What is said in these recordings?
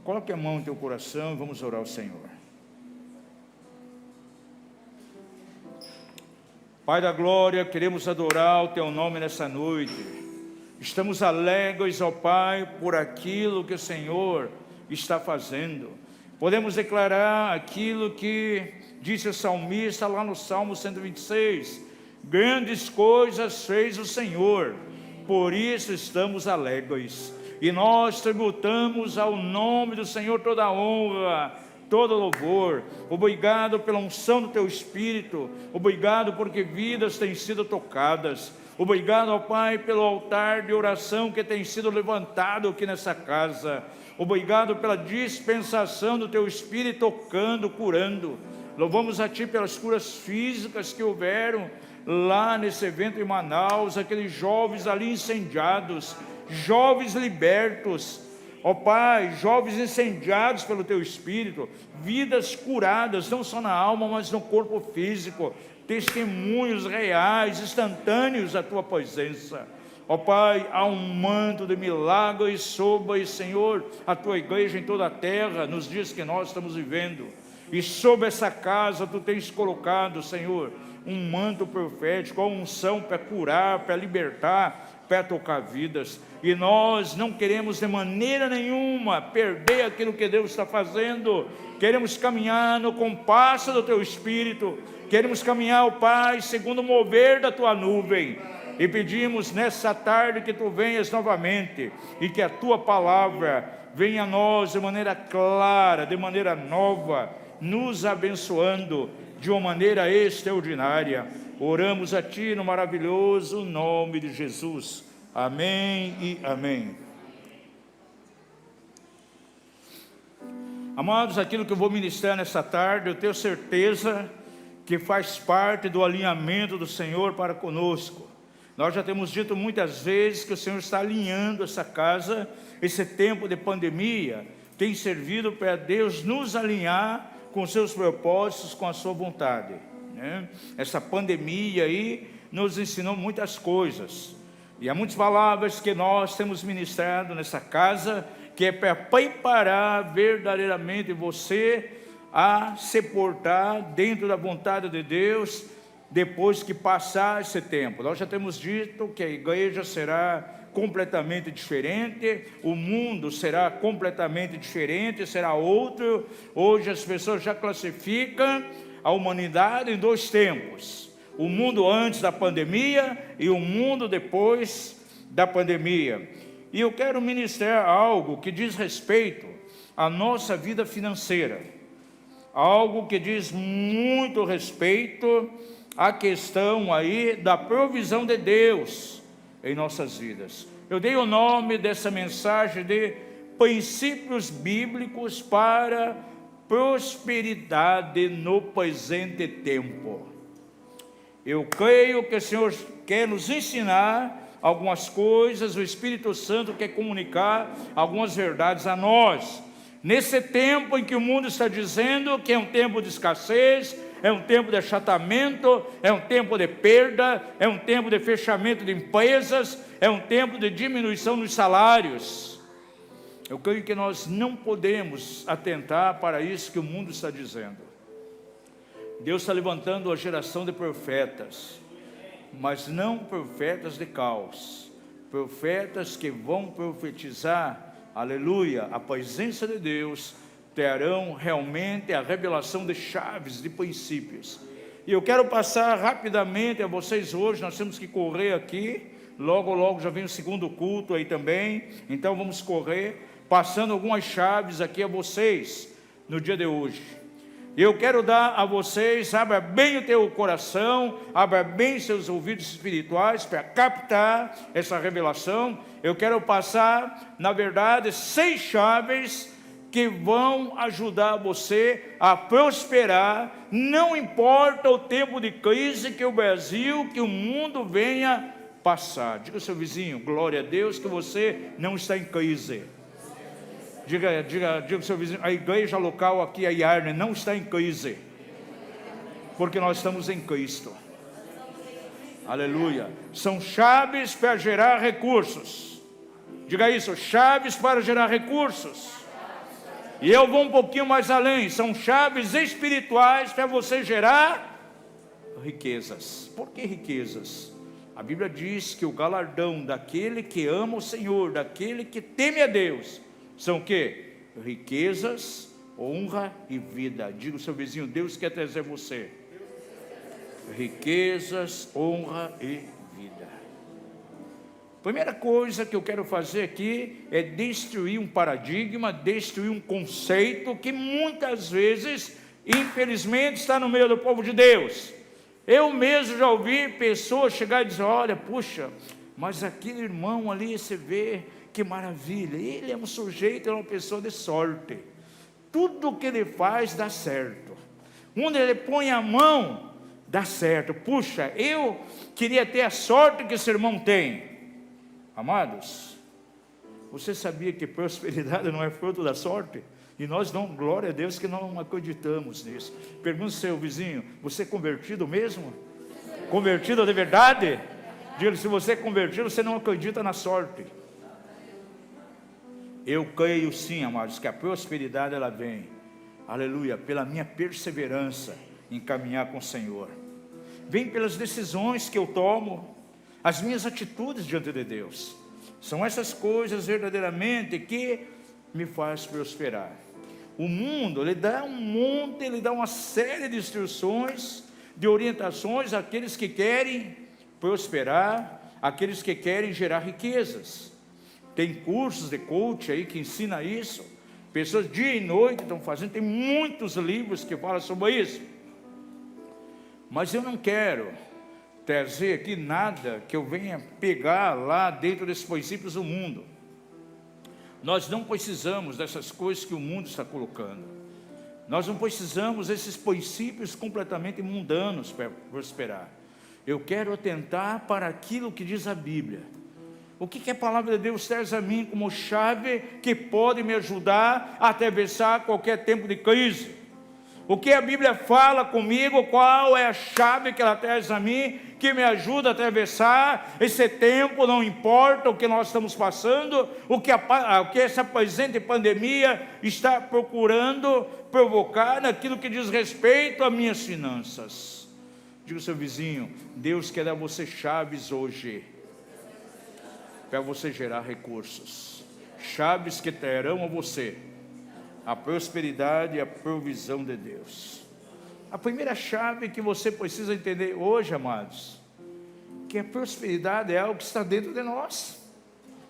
Coloque a mão no teu coração e vamos orar ao Senhor. Pai da glória, queremos adorar o teu nome nessa noite. Estamos alegres, ó Pai, por aquilo que o Senhor está fazendo. Podemos declarar aquilo que disse o salmista lá no Salmo 126. Grandes coisas fez o Senhor, por isso estamos alegres. E nós tributamos ao nome do Senhor toda a honra, todo louvor. Obrigado pela unção do teu Espírito. Obrigado porque vidas têm sido tocadas. Obrigado, ó Pai, pelo altar de oração que tem sido levantado aqui nessa casa. Obrigado pela dispensação do teu Espírito tocando, curando. Louvamos a Ti pelas curas físicas que houveram lá nesse evento em Manaus, aqueles jovens ali incendiados, jovens libertos, ó Pai, jovens incendiados pelo Teu Espírito, vidas curadas, não só na alma, mas no corpo físico, testemunhos reais, instantâneos da Tua presença. Ó Pai, há um manto de milagres sobre, Senhor, a Tua igreja em toda a terra, nos dias que nós estamos vivendo. E sobre essa casa Tu tens colocado, Senhor, um manto profético, a unção para curar, para libertar, para tocar vidas. E nós não queremos de maneira nenhuma perder aquilo que Deus está fazendo. Queremos caminhar no compasso do Teu Espírito. Queremos caminhar, ó Pai, segundo o mover da Tua nuvem. E pedimos nessa tarde que Tu venhas novamente e que a Tua palavra venha a nós de maneira clara, de maneira nova, nos abençoando de uma maneira extraordinária. Oramos a Ti no maravilhoso nome de Jesus. Amém e amém. Amados, aquilo que eu vou ministrar nessa tarde, eu tenho certeza que faz parte do alinhamento do Senhor para conosco. Nós já temos dito muitas vezes que o Senhor está alinhando essa casa. Esse tempo de pandemia tem servido para Deus nos alinhar com os seus propósitos, com a sua vontade, né? Essa pandemia aí nos ensinou muitas coisas. E há muitas palavras que nós temos ministrado nessa casa, que é para preparar verdadeiramente você a se portar dentro da vontade de Deus, depois que passar esse tempo. Nós já temos dito que a igreja será completamente diferente, o mundo será completamente diferente, será outro. Hoje as pessoas já classificam a humanidade em dois tempos: o mundo antes da pandemia e o mundo depois da pandemia. E eu quero ministrar algo que diz respeito à nossa vida financeira, algo que diz muito respeito à questão aí da provisão de Deus em nossas vidas. Eu dei o nome dessa mensagem de princípios bíblicos para prosperidade no presente tempo. Eu creio que o Senhor quer nos ensinar algumas coisas, o Espírito Santo quer comunicar algumas verdades a nós. Nesse tempo em que o mundo está dizendo que é um tempo de escassez, é um tempo de achatamento, é um tempo de perda, é um tempo de fechamento de empresas, é um tempo de diminuição dos salários. Eu creio que nós não podemos atentar para isso que o mundo está dizendo. Deus está levantando a geração de profetas, mas não profetas de caos, profetas que vão profetizar, aleluia, a presença de Deus, terão realmente a revelação de chaves, de princípios. E eu quero passar rapidamente a vocês hoje, nós temos que correr aqui, logo já vem o segundo culto aí também, então vamos correr, passando algumas chaves aqui a vocês, no dia de hoje. Eu quero dar a vocês, abra bem o teu coração, abra bem seus ouvidos espirituais para captar essa revelação. Eu quero passar, na verdade, 6 chaves que vão ajudar você a prosperar, não importa o tempo de crise que o Brasil, que o mundo venha passar. Diga ao seu vizinho, glória a Deus que você não está em crise. Diga ao seu vizinho, a igreja local aqui, a Iarne, não está em crise, porque nós estamos em Cristo. Aleluia. São chaves para gerar recursos. Diga isso, chaves para gerar recursos. E eu vou um pouquinho mais além. São chaves espirituais para você gerar riquezas. Por que riquezas? A Bíblia diz que o galardão daquele que ama o Senhor, daquele que teme a Deus, são o quê? Riquezas, honra e vida. Diga ao seu vizinho: Deus quer trazer você riquezas, honra e vida. Primeira coisa que eu quero fazer aqui é destruir um paradigma, destruir um conceito que muitas vezes, infelizmente, está no meio do povo de Deus. Eu mesmo já ouvi pessoas chegar e dizer: olha, puxa, mas aquele irmão ali, você vê que maravilha, ele é um sujeito, é uma pessoa de sorte, tudo que ele faz dá certo, onde ele põe a mão, dá certo. Puxa, eu queria ter a sorte que esse irmão tem. Amados, você sabia que prosperidade não é fruto da sorte? E nós damos glória a Deus que não acreditamos nisso. Pergunta ao seu vizinho: você é convertido mesmo? Convertido de verdade? Diga-lhe: se você é convertido, você não acredita na sorte. Eu creio sim, amados, que a prosperidade ela vem, aleluia, pela minha perseverança em caminhar com o Senhor. Vem pelas decisões que eu tomo, as minhas atitudes diante de Deus. São essas coisas verdadeiramente que me faz prosperar. O mundo, ele dá uma série de instruções, de orientações àqueles que querem prosperar, àqueles que querem gerar riquezas. Tem cursos de coach aí que ensina isso. Pessoas dia e noite estão fazendo, tem muitos livros que falam sobre isso. Mas eu não quero trazer aqui nada que eu venha pegar lá dentro desses princípios do mundo. Nós não precisamos dessas coisas que o mundo está colocando. Nós não precisamos desses princípios completamente mundanos para prosperar. Eu quero atentar para aquilo que diz a Bíblia. O que a palavra de Deus traz a mim como chave que pode me ajudar a atravessar qualquer tempo de crise? O que a Bíblia fala comigo, qual é a chave que ela traz a mim, que me ajuda a atravessar esse tempo, não importa o que nós estamos passando, o que essa presente pandemia está procurando provocar naquilo que diz respeito às minhas finanças. Diga ao seu vizinho: Deus quer dar a você chaves hoje, para você gerar recursos, chaves que trarão a você a prosperidade e a provisão de Deus. A primeira chave que você precisa entender hoje, amados, que a prosperidade é algo que está dentro de nós.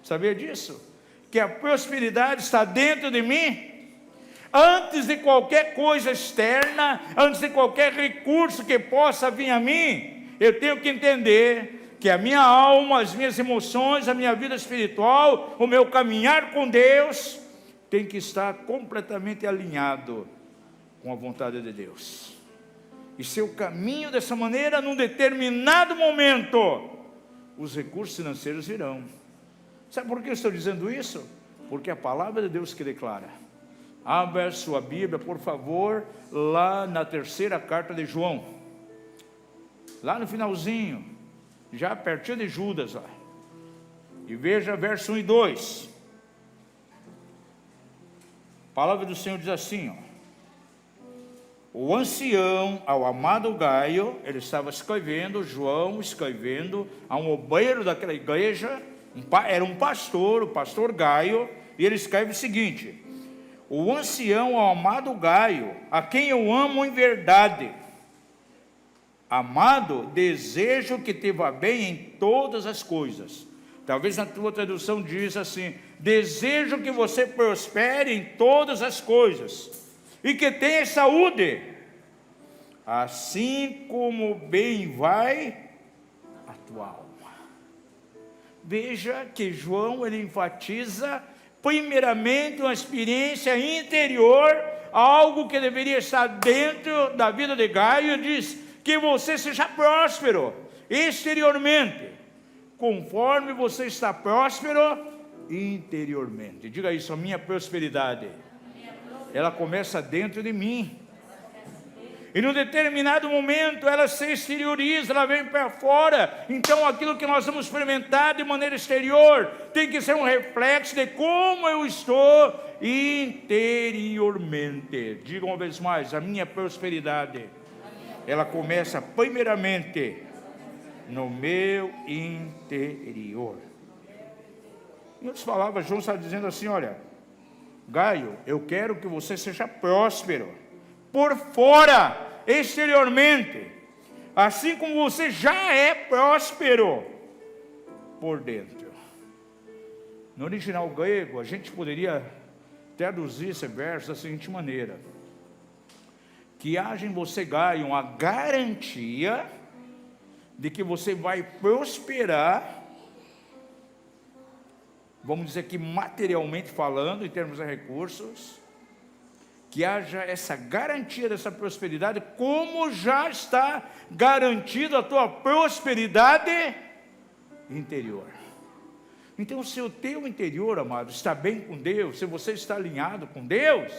Sabia disso? Que a prosperidade está dentro de mim. Antes de qualquer coisa externa, antes de qualquer recurso que possa vir a mim, eu tenho que entender que a minha alma, as minhas emoções, a minha vida espiritual, o meu caminhar com Deus tem que estar completamente alinhado com a vontade de Deus. E se eu caminho dessa maneira, num determinado momento, os recursos financeiros virão. Sabe por que eu estou dizendo isso? Porque a palavra de Deus que declara. Abra sua Bíblia, por favor, lá na terceira carta de João. Lá no finalzinho, já pertinho de Judas, ó. E veja verso 1 e 2. A palavra do Senhor diz assim, ó: o ancião, ao amado Gaio, ele estava escrevendo, João escrevendo a um obreiro daquela igreja, era um pastor, o pastor Gaio, e ele escreve o seguinte: o ancião, ao amado Gaio, a quem eu amo em verdade. Amado, desejo que te vá bem em todas as coisas. Talvez na tua tradução diz assim: desejo que você prospere em todas as coisas e que tenha saúde, assim como bem vai a tua alma. Veja que João, ele enfatiza primeiramente uma experiência interior, algo que deveria estar dentro da vida de Gaio, e diz que você seja próspero exteriormente, conforme você está próspero interiormente. Diga isso: a minha prosperidade, ela começa dentro de mim. E num determinado momento ela se exterioriza, ela vem para fora. Então aquilo que nós vamos experimentar de maneira exterior tem que ser um reflexo de como eu estou interiormente. Diga uma vez mais, a minha prosperidade, ela começa primeiramente no meu interior. Em outras palavras, João está dizendo assim, olha, Gaio, eu quero que você seja próspero por fora, exteriormente, assim como você já é próspero por dentro. No original grego, a gente poderia traduzir esse verso da seguinte maneira: que haja em você, Gaio, uma garantia de que você vai prosperar, vamos dizer que materialmente falando, em termos de recursos, que haja essa garantia dessa prosperidade, como já está garantida a tua prosperidade interior. Então, se o teu interior, amado, está bem com Deus, se você está alinhado com Deus,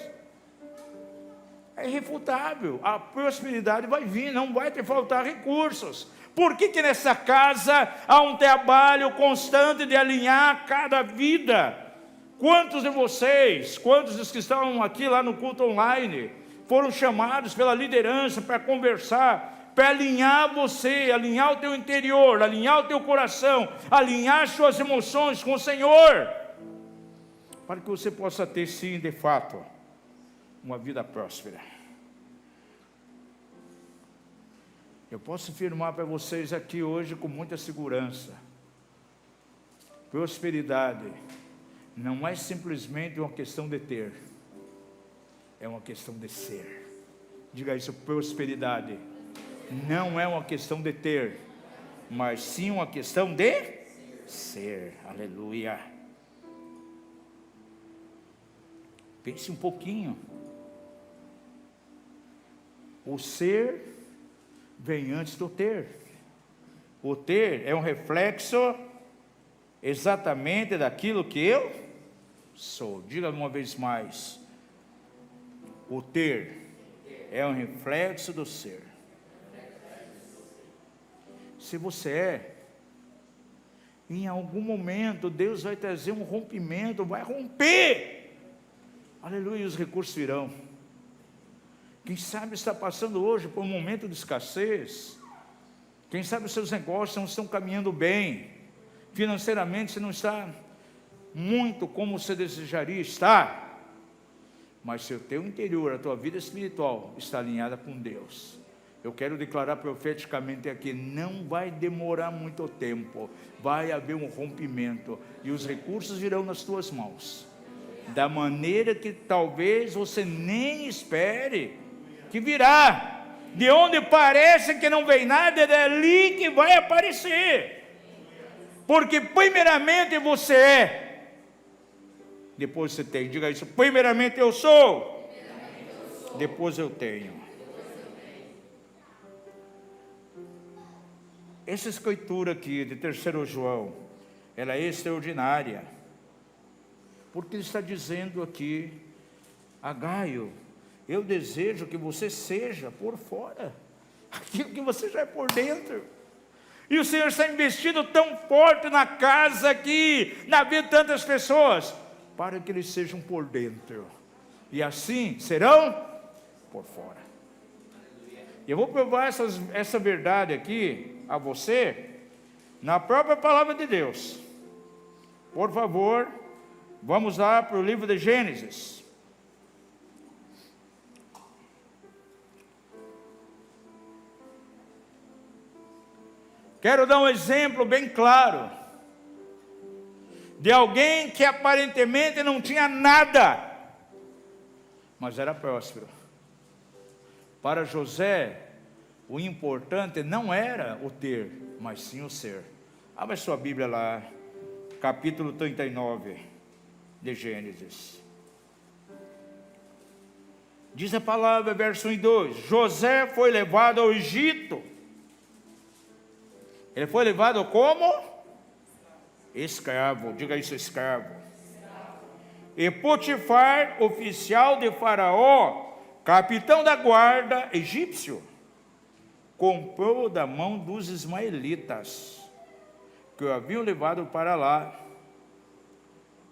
é irrefutável, a prosperidade vai vir, não vai te faltar recursos. Por que nessa casa há um trabalho constante de alinhar cada vida? Quantos de vocês, quantos dos que estão aqui lá no culto online, foram chamados pela liderança para conversar, para alinhar você, alinhar o teu interior, alinhar o teu coração, alinhar suas emoções com o Senhor, para que você possa ter, sim, de fato, uma vida próspera. Eu posso afirmar para vocês aqui hoje com muita segurança: prosperidade não é simplesmente uma questão de ter, é uma questão de ser. Diga isso: prosperidade não é uma questão de ter, mas sim uma questão de ser. Aleluia. Pense um pouquinho. O ser vem antes do ter. O ter é um reflexo exatamente daquilo que eu sou. Diga uma vez mais: o ter é um reflexo do ser. Se você é, em algum momento Deus vai trazer um rompimento, vai romper. Aleluia, os recursos virão. Quem sabe está passando hoje por um momento de escassez. Quem sabe os seus negócios não estão caminhando bem. Financeiramente você não está muito como você desejaria estar. Mas se o teu interior, a tua vida espiritual está alinhada com Deus, eu quero declarar profeticamente aqui: não vai demorar muito tempo. Vai haver um rompimento e os recursos virão nas tuas mãos, da maneira que talvez você nem espere que virá. De onde parece que não vem nada, é dali que vai aparecer. Porque primeiramente você é, depois você tem. Diga isso: primeiramente eu sou, depois eu tenho. Essa escritura aqui de 3 João, ela é extraordinária, porque ele está dizendo aqui a Gaio: eu desejo que você seja por fora aquilo que você já é por dentro. E o Senhor está investindo tão forte na casa aqui, na vida de tantas pessoas, para que eles sejam por dentro, e assim serão por fora. Eu vou provar essa verdade aqui a você na própria palavra de Deus. Por favor, vamos lá para o livro de Gênesis. Quero dar um exemplo bem claro de alguém que aparentemente não tinha nada, mas era próspero. Para José, o importante não era o ter, mas sim o ser. Abra sua Bíblia lá, capítulo 39 de Gênesis. Diz a palavra, verso 1 e 2: José foi levado ao Egito. Ele foi levado como? Escravo. Diga isso: escravo. E Potifar, oficial de Faraó, capitão da guarda egípcio, comprou da mão dos ismaelitas, que o haviam levado para lá.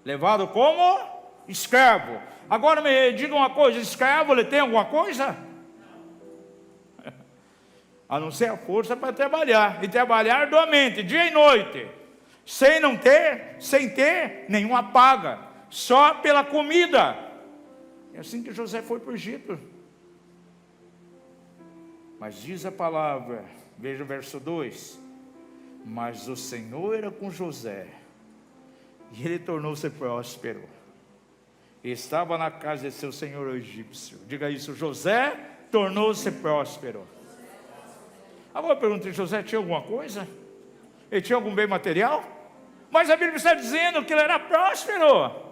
Levado como escravo. Agora me diga uma coisa, escravo ele tem alguma coisa? A não ser a força para trabalhar, e trabalhar duramente, dia e noite, sem ter nenhuma paga, só pela comida. É assim que José foi para o Egito. Mas diz a palavra, veja o verso 2: mas o Senhor era com José, e ele tornou-se próspero, e estava na casa de seu senhor o egípcio. Diga isso: José tornou-se próspero. Agora eu pergunto, José tinha alguma coisa? Ele tinha algum bem material? Mas a Bíblia está dizendo que ele era próspero.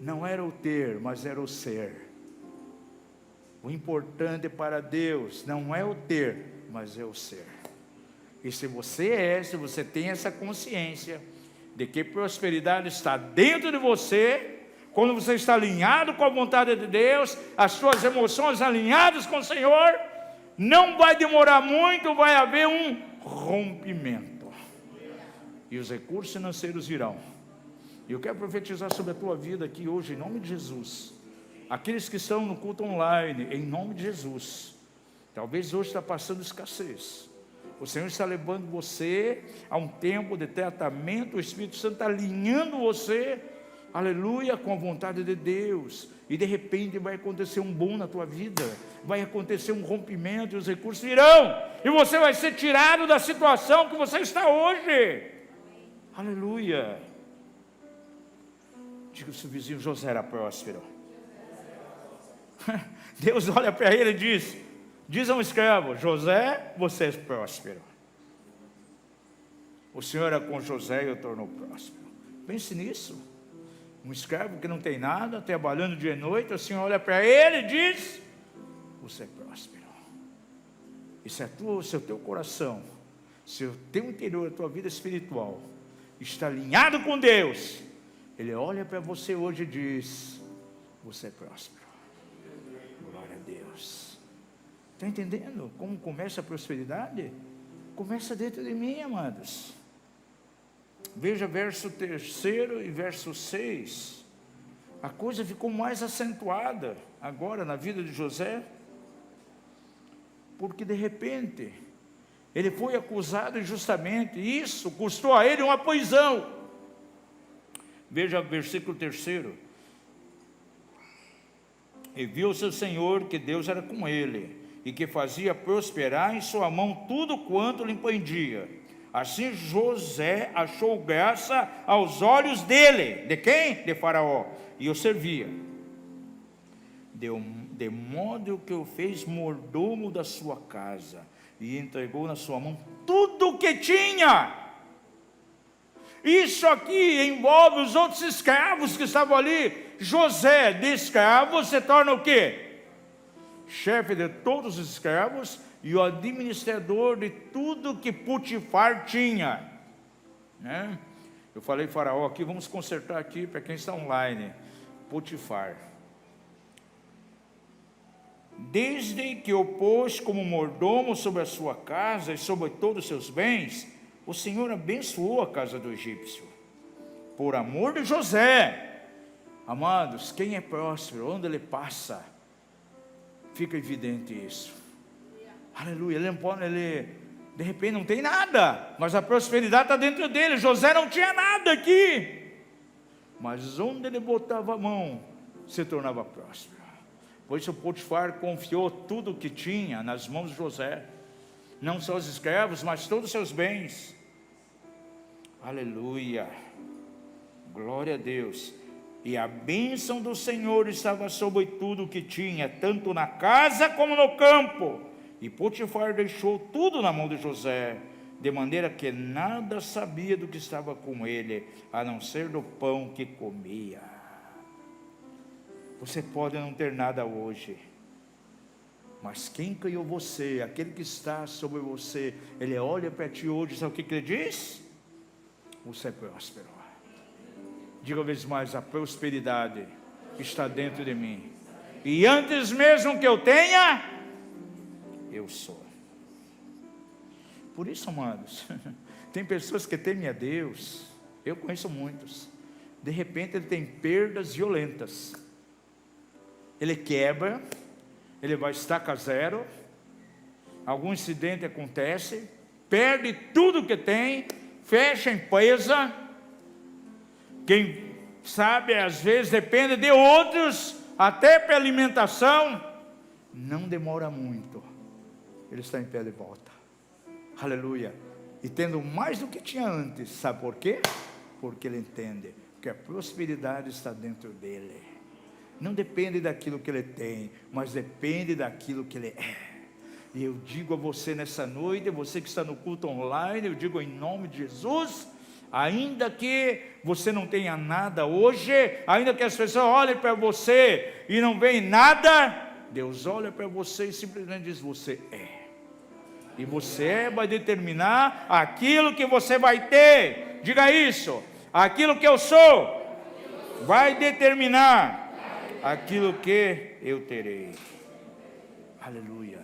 Não era o ter, mas era o ser. O importante para Deus não é o ter, mas é o ser. E se você tem essa consciência de que prosperidade está dentro de você, quando você está alinhado com a vontade de Deus, as suas emoções alinhadas com o Senhor, não vai demorar muito, vai haver um rompimento. E os recursos financeiros virão. E eu quero profetizar sobre a tua vida aqui hoje, em nome de Jesus. Aqueles que estão no culto online, em nome de Jesus. Talvez hoje está passando escassez. O Senhor está levando você a um tempo de tratamento. O Espírito Santo está alinhando você, aleluia, com a vontade de Deus. E de repente vai acontecer um boom na tua vida. Vai acontecer um rompimento e os recursos virão. E você vai ser tirado da situação que você está hoje. Aleluia. Diga o seu vizinho: José era próspero. Deus olha para ele e diz a um escravo: José, você é próspero. O Senhor era com José e o tornou próspero. Pense nisso. Um escravo que não tem nada, trabalhando dia e noite, o Senhor olha para ele e diz: você é próspero. E se o teu coração, se o teu interior, a tua vida espiritual está alinhado com Deus, Ele olha para você hoje e diz: você é próspero. Glória a Deus. Está entendendo como começa a prosperidade? Começa dentro de mim, amados. Veja verso 3 e verso 6. A coisa ficou mais acentuada agora na vida de José, porque de repente ele foi acusado injustamente, e isso custou a ele uma prisão. Veja o versículo 3. E viu seu senhor que Deus era com ele, e que fazia prosperar em sua mão tudo quanto lhe empreendia. Assim José achou graça aos olhos dele. De quem? De Faraó. E o servia. De modo que o fez mordomo da sua casa, e entregou na sua mão tudo o que tinha. Isso aqui envolve os outros escravos que estavam ali. José, de escravo, se torna o quê? Chefe de todos os escravos e o administrador de tudo que Potifar tinha, né? Eu falei Faraó aqui, vamos consertar aqui para quem está online. Potifar. Desde que o pôs como mordomo sobre a sua casa e sobre todos os seus bens, o Senhor abençoou a casa do egípcio, por amor de José. Amados, quem é próspero, onde ele passa, fica evidente isso. Aleluia. Ele de repente não tem nada, mas a prosperidade está dentro dele. José não tinha nada aqui, mas onde ele botava a mão, se tornava próspero. Por isso Potifar confiou tudo o que tinha nas mãos de José, não só os escravos, mas todos os seus bens. Aleluia, glória a Deus. E a bênção do Senhor estava sobre tudo o que tinha, tanto na casa como no campo. E Potifar deixou tudo na mão de José, de maneira que nada sabia do que estava com ele, a não ser do pão que comia. Você pode não ter nada hoje, mas quem criou você, aquele que está sobre você, ele olha para ti hoje, sabe o que ele diz? Você é próspero. Diga uma vez mais: a prosperidade está dentro de mim. E antes mesmo que eu tenha, eu sou. Por isso, amados, tem pessoas que temem a Deus. Eu conheço muitos. De repente ele tem perdas violentas. Ele quebra, ele vai estaca zero, algum incidente acontece, perde tudo que tem, fecha a empresa. Quem sabe, às vezes, depende de outros, até para alimentação. Não demora muito, ele está em pé de volta. Aleluia. E tendo mais do que tinha antes. Sabe por quê? Porque ele entende que a prosperidade está dentro dele. Não depende daquilo que ele tem, mas depende daquilo que ele é. E eu digo a você nessa noite, você que está no culto online, eu digo em nome de Jesus: ainda que você não tenha nada hoje, ainda que as pessoas olhem para você e não veem nada, Deus olha para você e simplesmente diz: você é. E você vai determinar aquilo que você vai ter. Diga isso: aquilo que eu sou vai determinar aquilo que eu terei. Aleluia.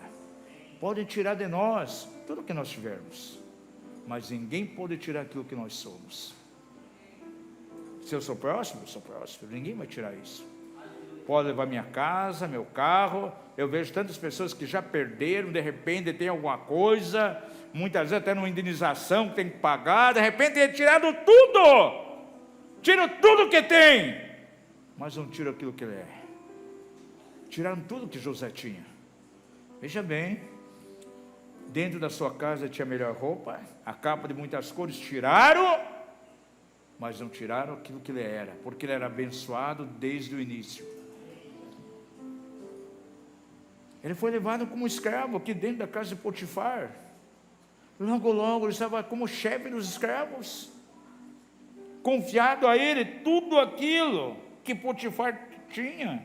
Podem tirar de nós tudo que nós tivermos, mas ninguém pode tirar aquilo que nós somos. Se eu sou próximo, eu sou próximo. Ninguém vai tirar isso. Pode levar minha casa, meu carro. Eu vejo tantas pessoas que já perderam, de repente tem alguma coisa, muitas vezes até numa indenização que tem que pagar, de repente é tirado tudo. Tira tudo que tem, mas não tira aquilo que ele é. Tiraram tudo que José tinha. Veja bem, dentro da sua casa tinha a melhor roupa, a capa de muitas cores, tiraram, mas não tiraram aquilo que ele era, porque ele era abençoado desde o início. Ele foi levado como escravo aqui dentro da casa de Potifar. Logo ele estava como chefe dos escravos, confiado a ele tudo aquilo que Potifar tinha.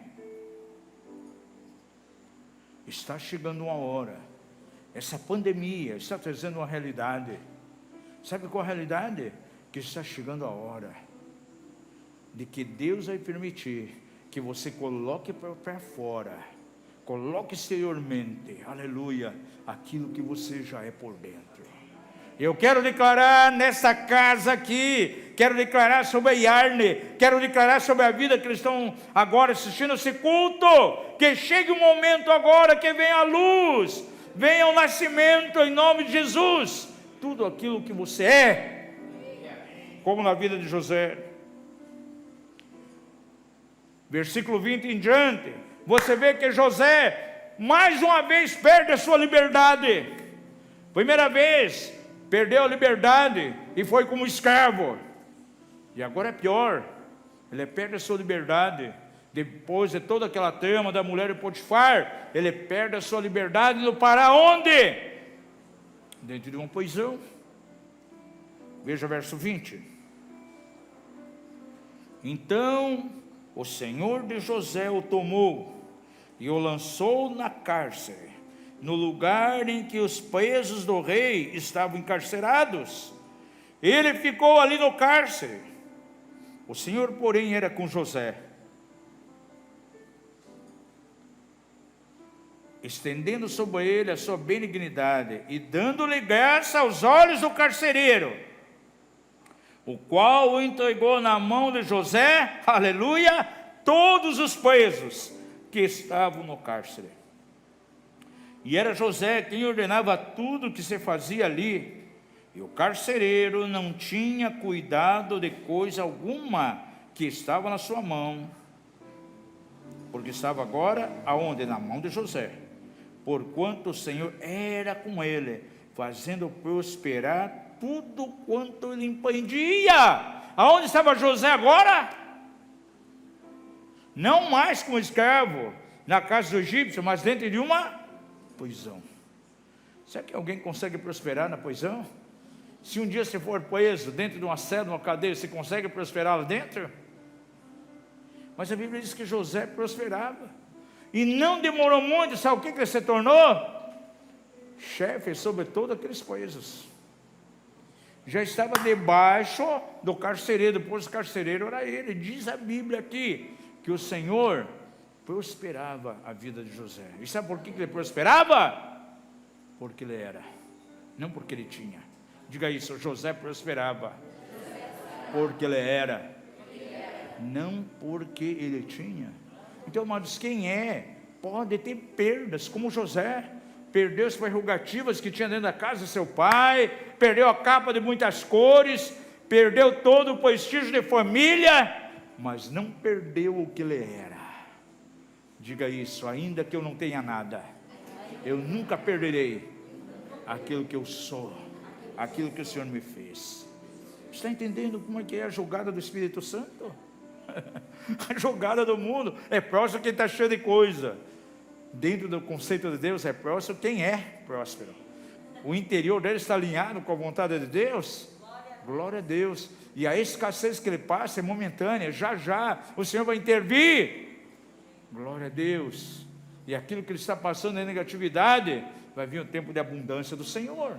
Está chegando uma hora, essa pandemia está trazendo uma realidade. Sabe qual a realidade? Que está chegando a hora de que Deus vai permitir que você coloque para fora, coloque exteriormente, aleluia, aquilo que você já é por dentro. Eu quero declarar nessa casa aqui, quero declarar sobre a Yarne, quero declarar sobre a vida que eles estão agora assistindo esse culto, que chegue um momento agora que venha a luz, venha o nascimento em nome de Jesus, tudo aquilo que você é, como na vida de José. Versículo 20 em diante, você vê que José, mais uma vez, perde a sua liberdade. Primeira vez, perdeu a liberdade e foi como escravo. E agora é pior, ele perde a sua liberdade. Depois de toda aquela trama da mulher de Potifar, ele perde a sua liberdade e para onde? Dentro de uma prisão. Veja o verso 20. Então o Senhor de José o tomou e o lançou na cárcere, no lugar em que os presos do rei estavam encarcerados. Ele ficou ali no cárcere. O Senhor, porém, era com José, estendendo sobre ele a sua benignidade e dando-lhe graça aos olhos do carcereiro, o qual o entregou na mão de José, aleluia, todos os presos que estavam no cárcere. E era José quem ordenava tudo que se fazia ali, e o carcereiro não tinha cuidado de coisa alguma que estava na sua mão, porque estava agora aonde? Na mão de José, porquanto o Senhor era com ele, fazendo prosperar tudo quanto ele empreendia. Aonde estava José agora? Não mais como escravo na casa do egípcio, mas dentro de uma prisão. Será que alguém consegue prosperar na prisão? Se um dia você for preso dentro de uma cela, de uma cadeia, você consegue prosperar lá dentro? Mas a Bíblia diz que José prosperava, e não demorou muito. Sabe o que ele se tornou? Chefe sobre todos aqueles presos. já estava debaixo do carcereiro, depois o carcereiro era ele. Diz a Bíblia aqui, que o Senhor prosperava a vida de José. E sabe por que ele prosperava? Porque ele era, não porque ele tinha. Diga isso, José prosperava porque ele era, não porque ele tinha. Então, amados, quem pode ter perdas, como José perdeu as prerrogativas que tinha dentro da casa de seu pai, perdeu a capa de muitas cores, perdeu todo o prestígio de família, mas não perdeu o que ele era. Diga isso, ainda que eu não tenha nada, eu nunca perderei aquilo que eu sou, aquilo que o Senhor me fez. Está entendendo como é que é a jogada do Espírito Santo? A jogada do mundo é próspero quem está cheio de coisa. Dentro do conceito de Deus é próspero quem é próspero. O interior dele está alinhado com a vontade de Deus. Glória a Deus. E a escassez que ele passa é momentânea. Já já o Senhor vai intervir. Glória a Deus. E aquilo que ele está passando é negatividade, vai vir o tempo de abundância do Senhor.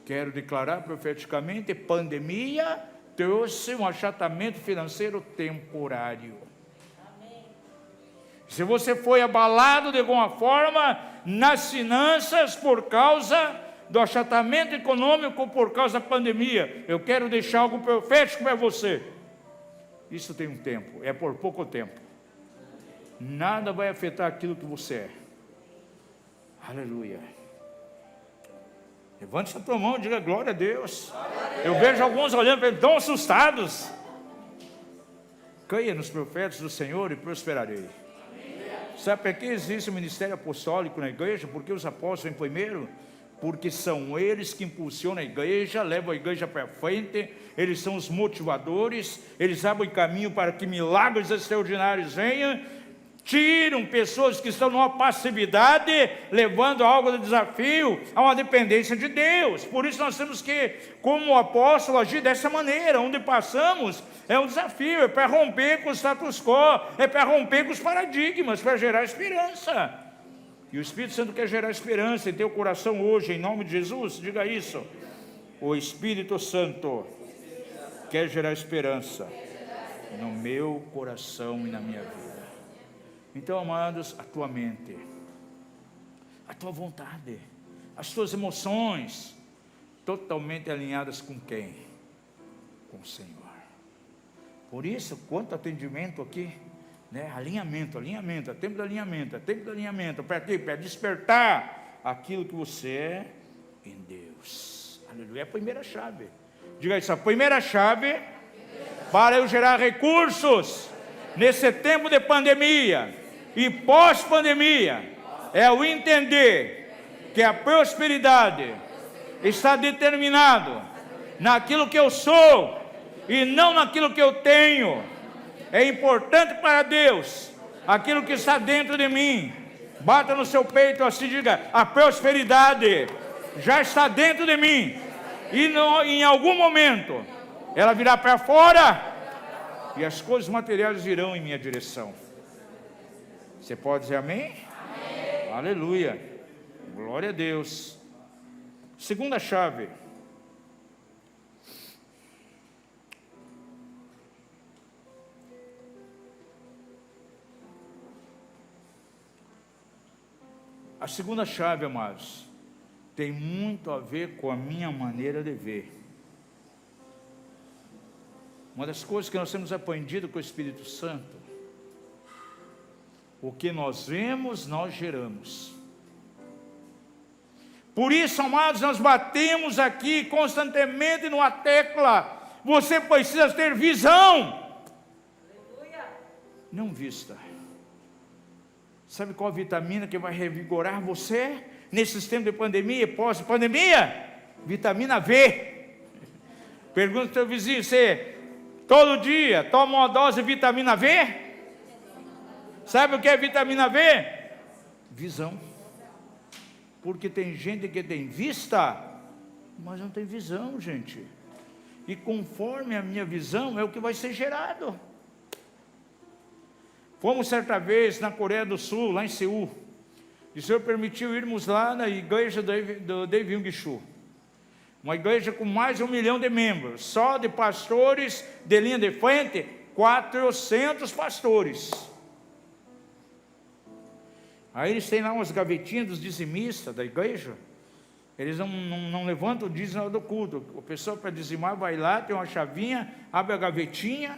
Quero declarar profeticamente: pandemia trouxe um achatamento financeiro temporário. Amém. Se você foi abalado de alguma forma nas finanças por causa do achatamento econômico, por causa da pandemia, eu quero deixar algo profético para você. Isso tem um tempo, é por pouco tempo. Nada vai afetar aquilo que você é. Aleluia. Levante a tua mão e diga glória a Deus. Eu vejo alguns olhando para ele tão assustados. Creia nos profetas do Senhor e prosperarei. Sabe por que existe o ministério apostólico na igreja? Porque os apóstolos vêm primeiro? Porque são eles que impulsionam a igreja, levam a igreja para frente, eles são os motivadores, eles abrem caminho para que milagres extraordinários venham, tiram pessoas que estão numa passividade, levando algo de desafio a uma dependência de Deus. Por isso nós temos que, como apóstolo, agir dessa maneira. Onde passamos é um desafio, é para romper com o status quo, é para romper com os paradigmas, para gerar esperança. E o Espírito Santo quer gerar esperança em teu coração hoje, em nome de Jesus. Diga isso. O Espírito Santo quer gerar esperança no meu coração e na minha vida. Então, amados, a tua mente, a tua vontade, as tuas emoções, totalmente alinhadas com quem? Com o Senhor. Por isso, quanto atendimento aqui, né? Alinhamento, é tempo de alinhamento, para quê? Para despertar aquilo que você é em Deus. Aleluia, é a primeira chave. Diga isso, a primeira chave para eu gerar recursos nesse tempo de pandemia e pós-pandemia é o entender que a prosperidade está determinado naquilo que eu sou e não naquilo que eu tenho. É importante para Deus aquilo que está dentro de mim. Bata no seu peito assim, diga: a prosperidade já está dentro de mim, e em algum momento ela virá para fora e as coisas materiais virão em minha direção. Você pode dizer amém? Amém. Aleluia. Glória a Deus. Segunda chave. A segunda chave, amados, tem muito a ver com a minha maneira de ver. Uma das coisas que nós temos aprendido com o Espírito Santo: o que nós vemos, nós geramos. Por isso, amados, nós batemos aqui constantemente numa tecla: você precisa ter visão, não vista. Sabe qual a vitamina que vai revigorar você nesses tempos de pandemia e pós-pandemia? Vitamina V. Pergunta ao teu vizinho: você todo dia toma uma dose de vitamina V? Sabe o que é vitamina V? Visão. Porque tem gente que tem vista, mas não tem visão, gente. E conforme a minha visão é o que vai ser gerado. Fomos certa vez na Coreia do Sul, lá em Seul, e o Senhor permitiu irmos lá na igreja do Dae Myung Soo. Uma igreja com mais de 1 milhão de membros. Só de pastores de linha de frente, 400 pastores. Aí eles têm lá umas gavetinhas dos dizimistas da igreja. Eles não levantam o dízimo do culto. A pessoa para dizimar vai lá, tem uma chavinha, abre a gavetinha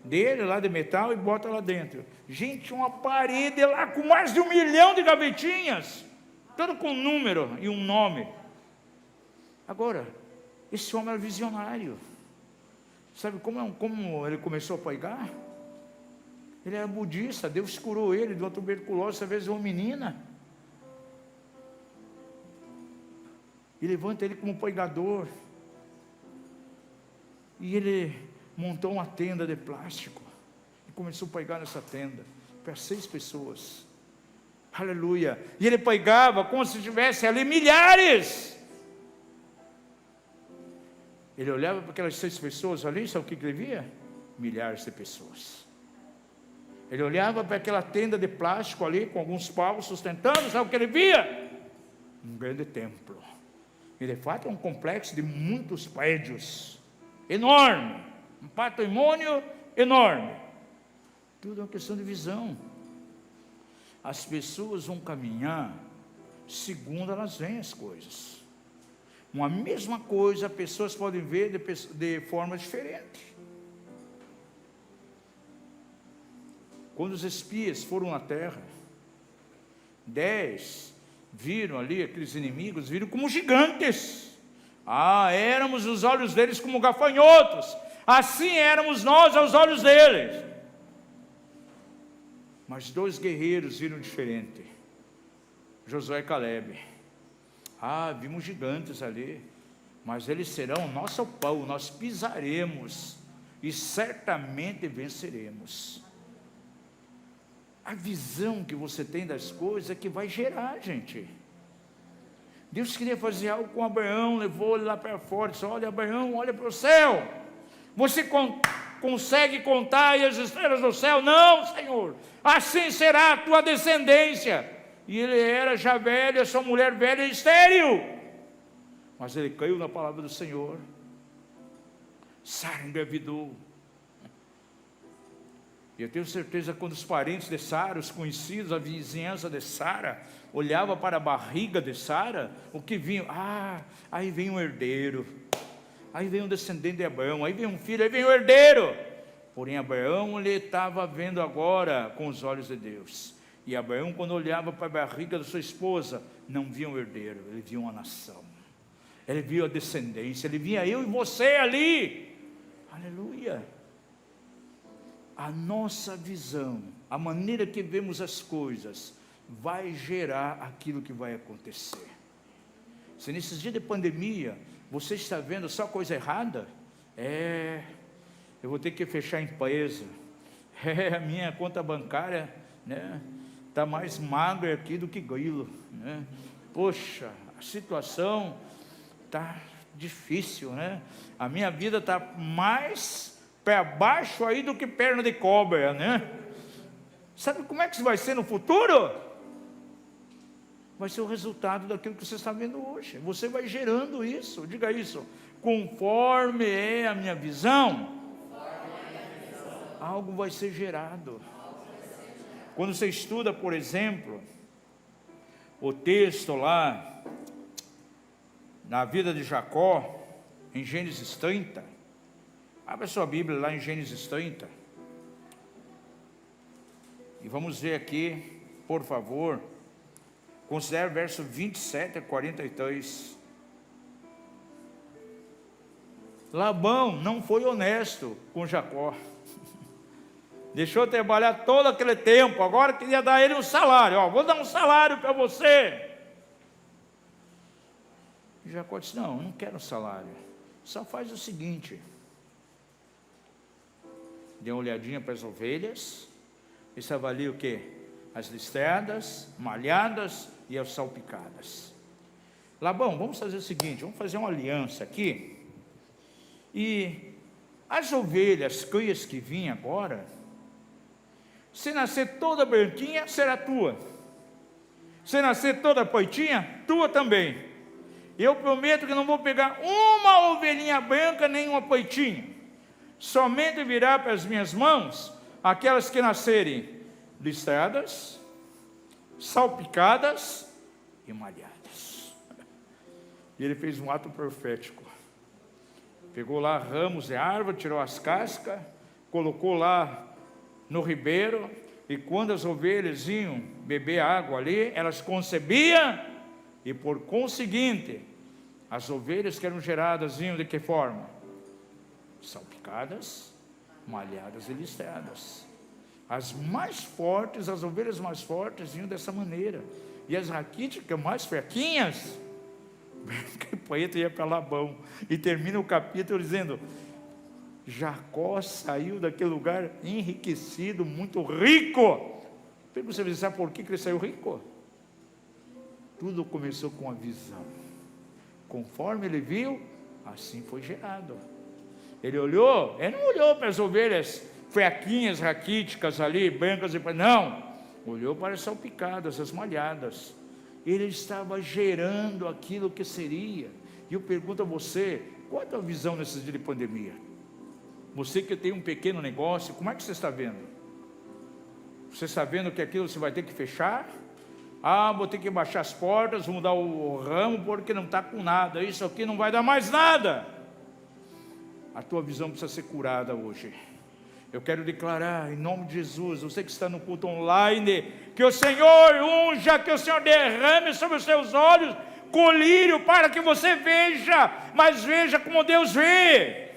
dele lá de metal e bota lá dentro. Gente, uma parede lá com mais de 1 milhão de gavetinhas, tudo com um número e um nome. Agora, esse homem era visionário. Sabe como ele começou a pregar? Ele era budista, Deus curou ele de uma tuberculose, às vezes uma menina. E levanta ele como pregador. E ele montou uma tenda de plástico. E começou a pregar nessa tenda para 6 pessoas. Aleluia. E ele pregava como se tivesse ali milhares. Ele olhava para aquelas 6 pessoas ali, sabe o que ele via? Milhares de pessoas. Ele olhava para aquela tenda de plástico ali, com alguns paus sustentando, sabe o que ele via? Um grande templo. E de fato é um complexo de muitos prédios, enorme, um patrimônio enorme. Tudo é uma questão de visão. As pessoas vão caminhar segundo elas veem as coisas. Uma mesma coisa, pessoas podem ver de forma diferente. Quando os espias foram na terra, 10 viram ali aqueles inimigos, viram como gigantes. Éramos os olhos deles como gafanhotos, assim éramos nós aos olhos deles. Mas 2 guerreiros viram diferente, Josué e Calebe. Vimos gigantes ali, mas eles serão nosso pão, nós pisaremos e certamente venceremos. A visão que você tem das coisas é que vai gerar, gente. Deus queria fazer algo com Abraão, levou ele lá para fora, disse: olha Abraão, olha para o céu, você consegue contar as estrelas do céu? Não, Senhor, assim será a tua descendência. E ele era já velho, sua mulher velha e estéril, mas ele caiu na palavra do Senhor. Sara engravidou. E eu tenho certeza quando os parentes de Sara, os conhecidos, a vizinhança de Sara, olhava para a barriga de Sara, o que vinha? Aí vem um herdeiro, aí vem um descendente de Abraão, aí vem um filho, aí vem um herdeiro. Porém Abraão, ele estava vendo agora com os olhos de Deus. E Abraão, quando olhava para a barriga da sua esposa, não via um herdeiro, ele via uma nação. Ele via a descendência, ele via eu e você ali. Aleluia. A nossa visão, a maneira que vemos as coisas, vai gerar aquilo que vai acontecer. Se nesses dias de pandemia, você está vendo só coisa errada, eu vou ter que fechar a empresa, a minha conta bancária, né, está mais magra aqui do que grilo, né? Poxa, a situação está difícil, né? A minha vida está mais para baixo aí do que perna de cobra, né? Sabe como é que isso vai ser no futuro? Vai ser o resultado daquilo que você está vendo hoje. Você vai gerando isso, diga isso. Conforme é a minha visão, algo vai ser gerado. Quando você estuda, por exemplo, o texto lá, na vida de Jacó, em Gênesis 30, abre a sua Bíblia lá em Gênesis 30, e vamos ver aqui, por favor, considere o verso 27 a 43. Labão não foi honesto com Jacó. Deixou trabalhar todo aquele tempo, agora queria dar ele um salário. Vou dar um salário para você. E Jacó disse: não quero um salário. Só faz o seguinte: dê uma olhadinha para as ovelhas, e se avalia o quê? As listradas, malhadas e as salpicadas. Labão, vamos fazer o seguinte, vamos fazer uma aliança aqui, e as ovelhas, crias que vêm agora, se nascer toda branquinha, será tua. Se nascer toda poitinha, tua também. Eu prometo que não vou pegar uma ovelhinha branca, nem uma poitinha. Somente virá para as minhas mãos aquelas que nascerem listradas, salpicadas e malhadas. E ele fez um ato profético. Pegou lá ramos de árvore, tirou as cascas, colocou lá no ribeiro, e quando as ovelhas iam beber água ali, elas concebiam, e por conseguinte, as ovelhas que eram geradas iam de que forma? Salpicadas, malhadas e listradas. As mais fortes, as ovelhas mais fortes iam dessa maneira, e as raquíticas mais fraquinhas, que poeta ia para Labão, e termina o capítulo dizendo: Jacó saiu daquele lugar enriquecido, muito rico. Você sabe por que ele saiu rico? Tudo começou com a visão. Conforme ele viu, assim foi gerado. Ele olhou, ele não olhou para as ovelhas fraquinhas, raquíticas ali, brancas e não, olhou para as salpicadas, as malhadas. Ele estava gerando aquilo que seria. E eu pergunto a você, qual é a tua visão nesses dias de pandemia? Você que tem um pequeno negócio, como é que você está vendo? Você está vendo que aquilo você vai ter que fechar? Vou ter que baixar as portas, vou mudar o ramo, porque não está com nada, isso aqui não vai dar mais nada. A tua visão precisa ser curada hoje. Eu quero declarar, em nome de Jesus, você que está no culto online, que o Senhor unja, que o Senhor derrame sobre os seus olhos colírio, para que você veja, mas veja como Deus vê.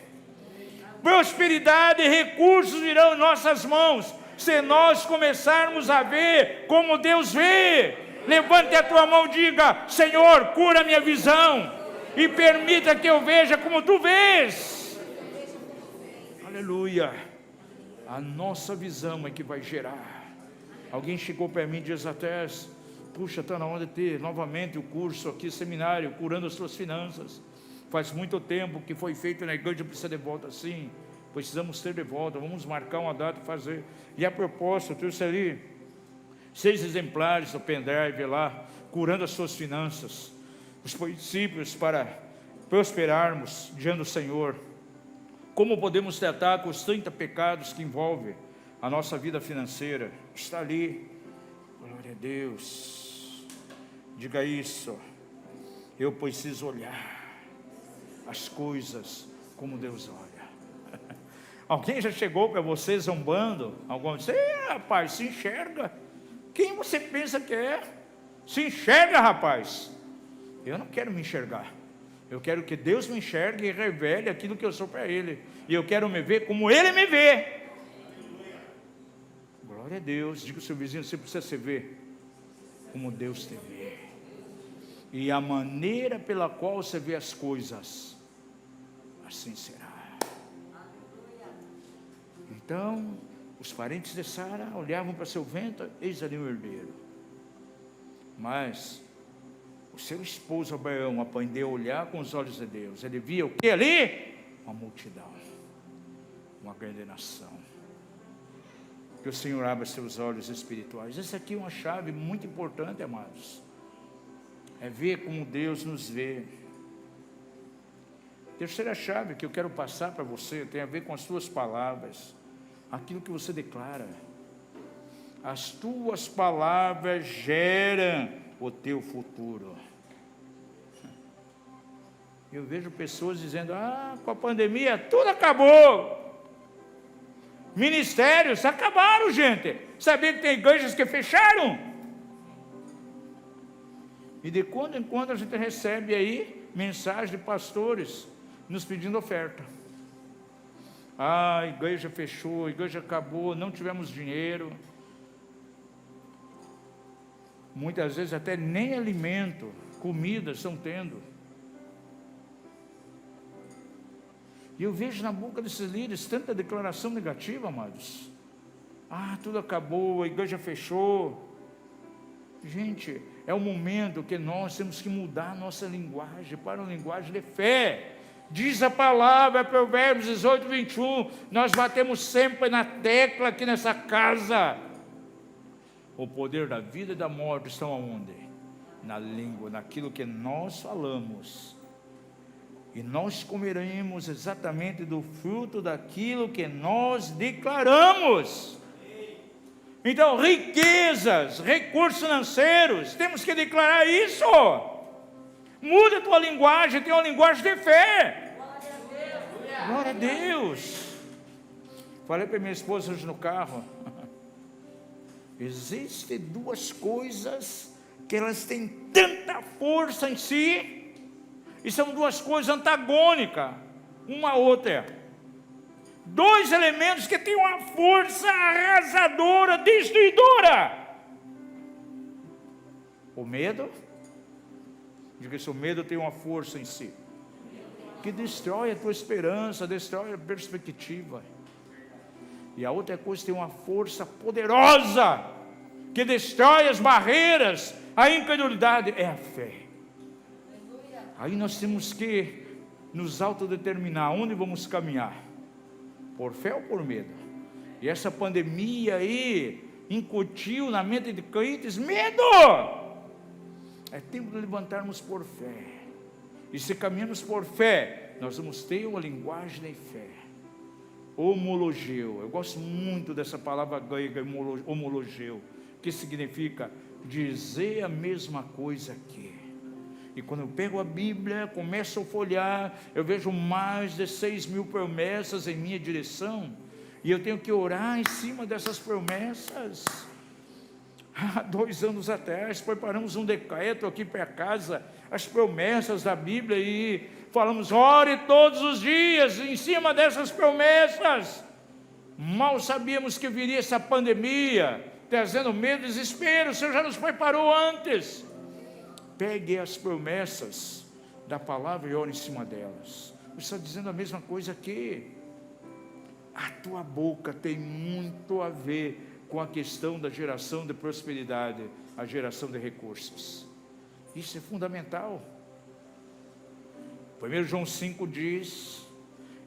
Prosperidade e recursos virão em nossas mãos, se nós começarmos a ver como Deus vê. Levante a tua mão e diga: Senhor, cura minha visão, e permita que eu veja como tu vês. Aleluia. A nossa visão é que vai gerar. Alguém chegou para mim dias atrás: puxa, está na hora de ter novamente o curso aqui, seminário, curando as suas finanças. Faz muito tempo que foi feito na igreja, precisa de volta. Sim, precisamos ter de volta, vamos marcar uma data e fazer. E a proposta, eu trouxe ali 6 exemplares do pendrive lá, curando as suas finanças, os princípios para prosperarmos diante do Senhor. Como podemos tratar com os 30 pecados que envolvem a nossa vida financeira? Está ali. Glória a Deus. Diga isso. Eu preciso olhar as coisas como Deus olha. Alguém já chegou para você zombando? Alguém disse: rapaz, se enxerga. Quem você pensa que é? Se enxerga, rapaz. Eu não quero me enxergar. Eu quero que Deus me enxergue e revele aquilo que eu sou para Ele. E eu quero me ver como Ele me vê. Glória a Deus. Diga ao seu vizinho: você precisa se ver como Deus te vê. E a maneira pela qual você vê as coisas, assim será. Então, os parentes de Sara olhavam para seu ventre: eis ali um herdeiro. Mas o seu esposo Abraão aprendeu a olhar com os olhos de Deus. Ele via o que ali? Uma multidão, uma grande nação. Que o Senhor abra seus olhos espirituais. Essa aqui é uma chave muito importante, amados. É ver como Deus nos vê. Terceira chave que eu quero passar para você tem a ver com as suas palavras, aquilo que você declara. As tuas palavras geram o teu futuro. Eu vejo pessoas dizendo: com a pandemia tudo acabou. Ministérios acabaram, gente. Sabia que tem igrejas que fecharam? E de quando em quando a gente recebe aí mensagens de pastores nos pedindo oferta. A igreja fechou, a igreja acabou, não tivemos dinheiro. Muitas vezes até nem alimento, comida estão tendo. E eu vejo na boca desses líderes tanta declaração negativa, amados. Tudo acabou, a igreja fechou. Gente, é o momento que nós temos que mudar a nossa linguagem para uma linguagem de fé. Diz a palavra, Provérbios 18, 21, nós batemos sempre na tecla aqui nessa casa. O poder da vida e da morte estão aonde? na língua, naquilo que nós falamos. E nós comeremos exatamente do fruto daquilo que nós declaramos. Então, riquezas, recursos financeiros, temos que declarar isso. Muda a tua linguagem, tem uma linguagem de fé. Glória a Deus. Falei para minha esposa hoje no carro. Existem duas coisas que elas têm tanta força em si, e são duas coisas antagônicas, uma à outra. Dois elementos que têm uma força arrasadora, destruidora. O medo, diga que o medo tem uma força em si, que destrói a tua esperança, destrói a perspectiva. E a outra coisa tem uma força poderosa, que destrói as barreiras, a incredulidade, é a fé. Aí nós temos que nos autodeterminar onde vamos caminhar, por fé ou por medo. E essa pandemia aí incutiu na mente de crentes medo. É tempo de levantarmos por fé. E se caminhamos por fé, nós vamos ter uma linguagem de fé. Homologeu. Eu gosto muito dessa palavra grega, homologeu, que significa dizer a mesma coisa que. E quando eu pego a Bíblia, começo a folhear, eu vejo mais de 6.000 promessas em minha direção, e eu tenho que orar em cima dessas promessas. Há 2 anos atrás, preparamos um decreto aqui para casa, as promessas da Bíblia, e falamos, ore todos os dias em cima dessas promessas. Mal sabíamos que viria essa pandemia, trazendo medo e desespero. O Senhor já nos preparou antes. Pegue as promessas da palavra e ore em cima delas. Você está dizendo a mesma coisa aqui. A tua boca tem muito a ver com a questão da geração de prosperidade, a geração de recursos. Isso é fundamental. 1 João 5 diz,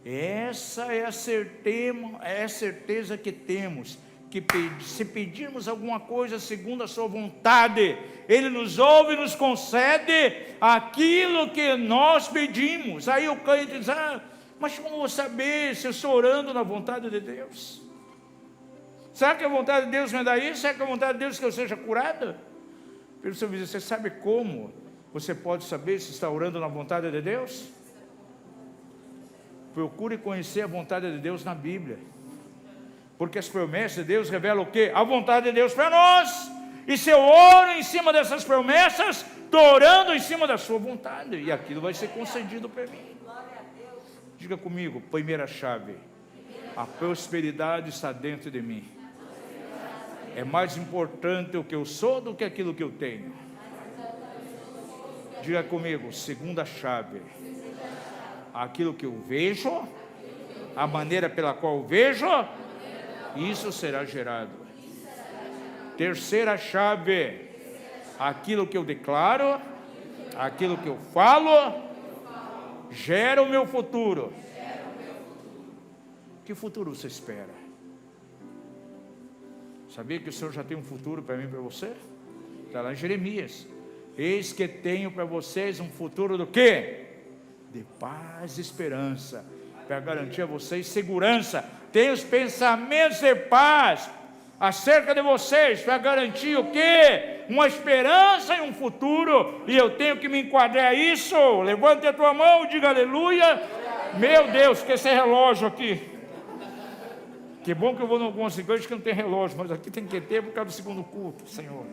essa é a certeza que temos, que se pedirmos alguma coisa segundo a sua vontade, Ele nos ouve e nos concede aquilo que nós pedimos. Aí o crente diz, mas como eu vou saber se eu estou orando na vontade de Deus? Será que a vontade de Deus me dá isso? Será que a vontade de Deus é que eu seja curado? Pelo seu vizinho, você sabe como você pode saber se está orando na vontade de Deus? Procure conhecer a vontade de Deus na Bíblia. Porque as promessas de Deus revelam o quê? A vontade de Deus para nós. E se eu oro em cima dessas promessas, estou orando em cima da sua vontade, e aquilo vai ser concedido para mim. Diga comigo, primeira chave, a prosperidade está dentro de mim. É mais importante o que eu sou do que aquilo que eu tenho. Diga comigo, segunda chave, aquilo que eu vejo, a maneira pela qual eu vejo, isso será gerado. Terceira chave, aquilo que eu declaro, aquilo que eu falo, gera o meu futuro. Que futuro você espera? Sabia que o Senhor já tem um futuro para mim e para você? Está lá em Jeremias. Eis que tenho para vocês um futuro do quê? De paz e esperança, para garantir a vocês segurança. Tenho os pensamentos de paz acerca de vocês, para garantir o quê? Uma esperança e um futuro. E eu tenho que me enquadrar a isso. Levante a tua mão e diga aleluia. Meu Deus, que esse relógio aqui. Que bom que eu vou em algumas igrejas que não tem relógio, mas aqui tem que ter por causa do segundo culto, Senhor.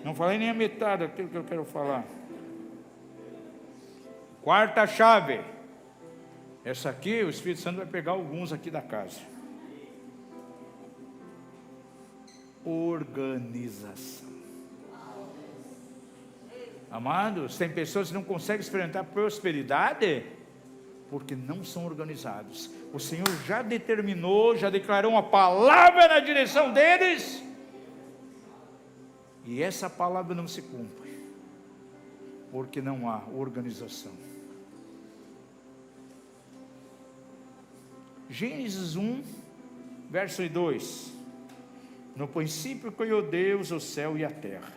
Não falei nem a metade daquilo que eu quero falar. Quarta chave. Essa aqui, o Espírito Santo vai pegar alguns aqui da casa. Organização. Amados, tem pessoas que não conseguem experimentar prosperidade porque não são organizados. O Senhor já determinou, já declarou uma palavra na direção deles, e essa palavra não se cumpre, porque não há organização. Gênesis 1, verso 2. No princípio criou Deus o céu e a terra.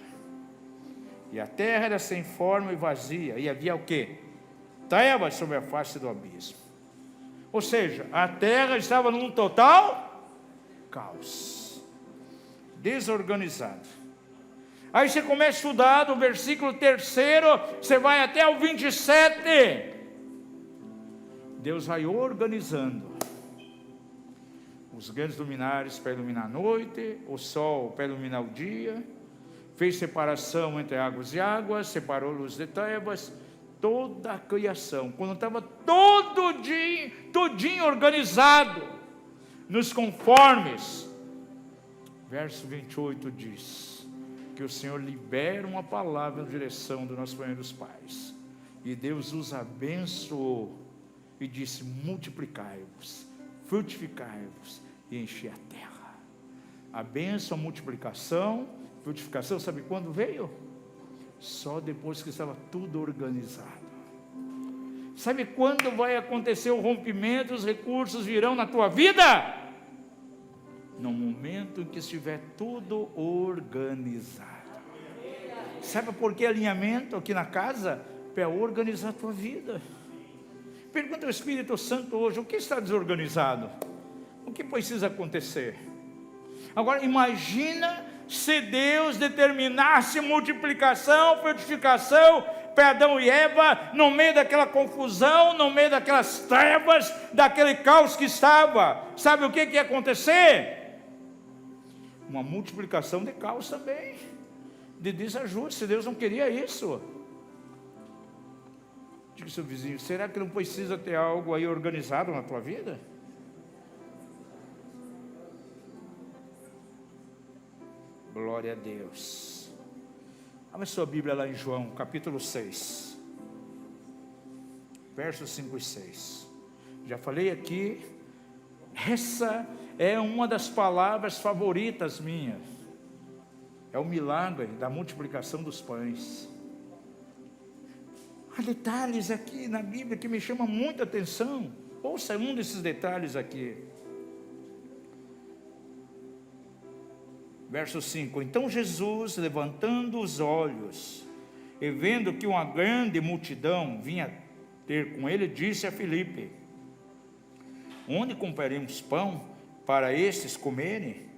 E a terra era sem forma e vazia, e havia o quê? Trevas sobre a face do abismo. Ou seja, a terra estava num total caos, desorganizado. Aí você começa a estudar do versículo 3, você vai até o 27. Deus vai organizando os grandes luminares para iluminar a noite, o sol para iluminar o dia, fez separação entre águas e águas, separou luz de trevas, toda a criação, quando estava todinho organizado, nos conformes. Verso 28 diz que o Senhor libera uma palavra na direção do nosso Pai dos pais, e Deus os abençoou, e disse: multiplicai-vos, frutificai-vos, e enchi a terra. A bênção, a multiplicação, frutificação, sabe quando veio? Só depois que estava tudo organizado. Sabe quando vai acontecer o rompimento, os recursos virão na tua vida? No momento em que estiver tudo organizado. Sabe por que alinhamento aqui na casa? Para organizar a tua vida. Pergunta ao Espírito Santo hoje: o que está desorganizado? O que precisa acontecer? Agora imagina se Deus determinasse multiplicação, frutificação para Adão e Eva, no meio daquela confusão, no meio daquelas trevas, daquele caos que estava. Sabe o que ia acontecer? Uma multiplicação de caos também, de desajuste. Deus não queria isso. Diga ao seu vizinho: será que não precisa ter algo aí organizado na tua vida? Glória a Deus. Abra sua Bíblia lá em João, capítulo 6, versos 5 e 6. Já falei aqui, essa é uma das palavras favoritas minhas. É o milagre da multiplicação dos pães. Há detalhes aqui na Bíblia que me chamam muita atenção. Ouça um desses detalhes aqui. Verso 5: então Jesus, levantando os olhos e vendo que uma grande multidão vinha ter com ele, disse a Filipe: onde compraremos pão para estes comerem?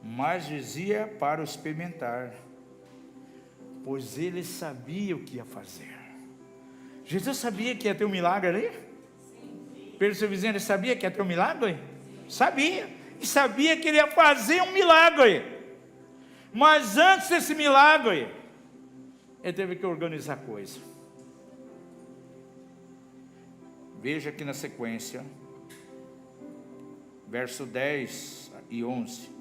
Mas dizia para o experimentar, pois ele sabia o que ia fazer. Jesus sabia que ia ter um milagre ali? Pelo seu vizinho, ele sabia que ia ter um milagre? Sabia. E sabia que ele ia fazer um milagre. Mas antes desse milagre, ele teve que organizar a coisa. Veja aqui na sequência, verso 10 e 11.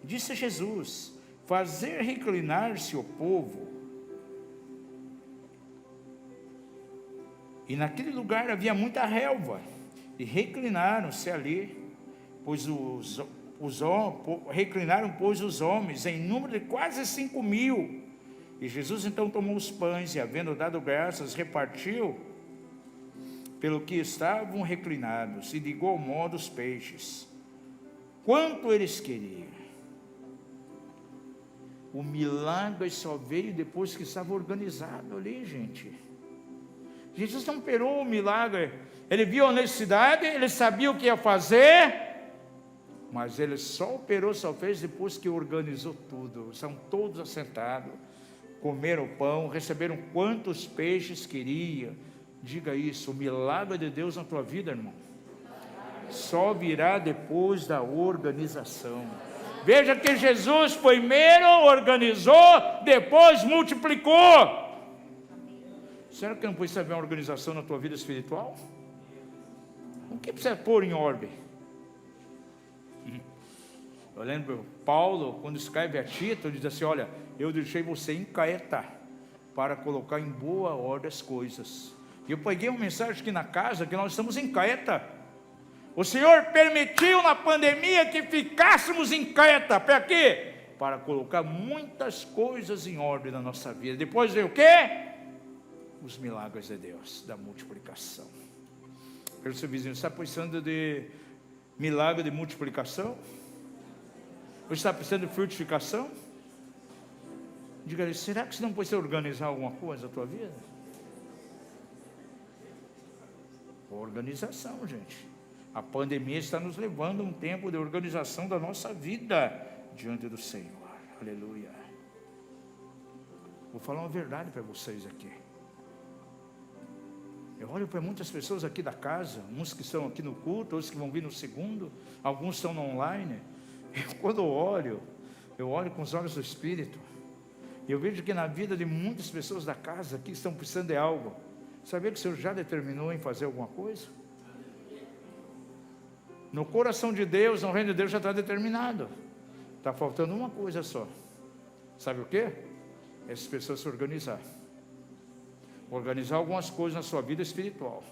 Disse Jesus: fazer reclinar-se o povo. E naquele lugar havia muita relva, e reclinaram-se ali, reclinaram, pois, os homens, em número de quase 5.000. E Jesus então tomou os pães, e havendo dado graças, repartiu pelo que estavam reclinados, e de igual modo os peixes, quanto eles queriam. O milagre só veio depois que estava organizado ali, gente. Jesus não operou o milagre, ele viu a necessidade, ele sabia o que ia fazer, mas ele só operou, só fez depois que organizou tudo. São todos assentados, comeram pão, receberam quantos peixes queriam. Diga isso: o milagre de Deus na tua vida, irmão, só virá depois da organização. Veja que Jesus primeiro organizou, depois multiplicou. Será que não precisa haver uma organização na tua vida espiritual? O que precisa pôr em ordem? Eu lembro Paulo, quando escreve a Tito, ele diz assim: olha, eu deixei você inquieta para colocar em boa ordem as coisas. E eu peguei uma mensagem aqui na casa que nós estamos inquieta. O Senhor permitiu na pandemia que ficássemos inquieta. Para quê? Para colocar muitas coisas em ordem na nossa vida. Depois veio o quê? Os milagres de Deus, da multiplicação. Pelo seu vizinho, está precisando de milagre de multiplicação? Ou está precisando de frutificação? Diga a ele, será que você não pode organizar alguma coisa na tua vida? Organização, gente. A pandemia está nos levando a um tempo de organização da nossa vida diante do Senhor. Aleluia. Vou falar uma verdade para vocês aqui. Eu olho para muitas pessoas aqui da casa, uns que estão aqui no culto, outros que vão vir no segundo, alguns estão no online. Quando eu olho com os olhos do Espírito, e eu vejo que na vida de muitas pessoas da casa aqui estão precisando de algo. Sabia que o Senhor já determinou em fazer alguma coisa? No coração de Deus, no reino de Deus já está determinado. Está faltando uma coisa só. Sabe o quê? Essas pessoas se organizar. Organizar algumas coisas na sua vida espiritual.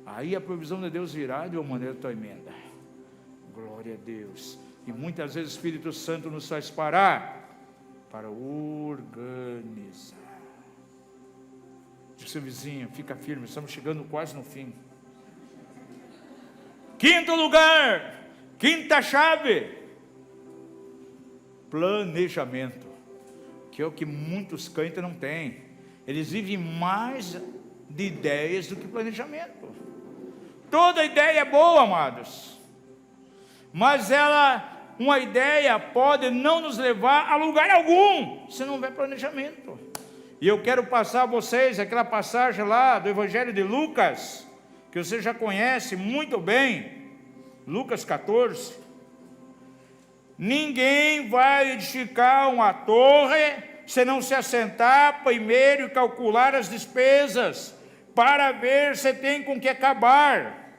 Aí a provisão de Deus virá de uma maneira tremenda. Glória a Deus. E muitas vezes o Espírito Santo nos faz parar para organizar. Diz seu vizinho, fica firme, estamos chegando quase no fim. Quinto lugar, quinta chave, planejamento, que é o que muitos crentes não têm. Eles vivem mais de ideias do que planejamento. Toda ideia é boa, amados, mas uma ideia pode não nos levar a lugar algum, se não houver planejamento. E eu quero passar a vocês aquela passagem lá do Evangelho de Lucas, que você já conhece muito bem, Lucas 14. Ninguém vai edificar uma torre, se não se assentar primeiro e calcular as despesas, para ver se tem com que acabar,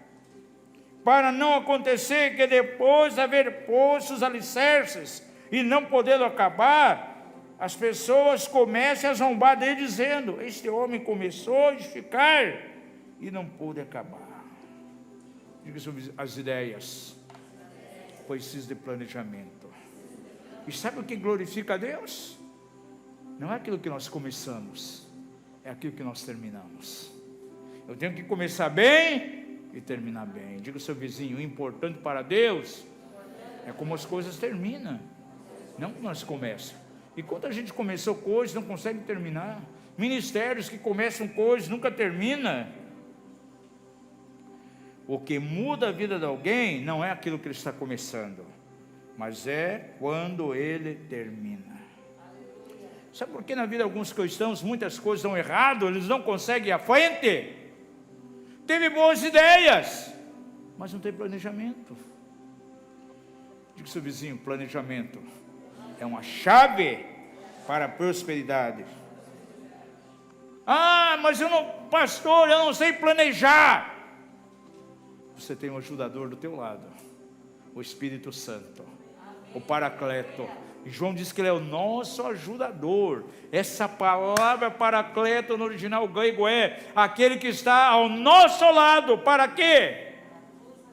para não acontecer que depois de haver posto os alicerces e não podendo acabar, as pessoas comecem a zombar dele dizendo, este homem começou a edificar e não pôde acabar. Diga sobre as ideias, precisa de planejamento. E sabe o que glorifica a Deus? Não é aquilo que nós começamos, é aquilo que nós terminamos. Eu tenho que começar bem e terminar bem. Diga ao seu vizinho, o importante para Deus é como as coisas terminam, não como nós começamos. E quando a gente começou coisas, não consegue terminar. Ministérios que começam coisas, nunca termina. O que muda a vida de alguém não é aquilo que ele está começando, mas é quando ele termina. Sabe por que na vida de alguns cristãos muitas coisas dão errado, eles não conseguem ir à frente? Teve boas ideias, mas não tem planejamento. Diga ao seu vizinho, planejamento é uma chave para a prosperidade. Ah, mas pastor, eu não sei planejar. Você tem um ajudador do teu lado, o Espírito Santo, o Paracleto. E João diz que ele é o nosso ajudador. Essa palavra Paracleto no original grego é aquele que está ao nosso lado. Para quê?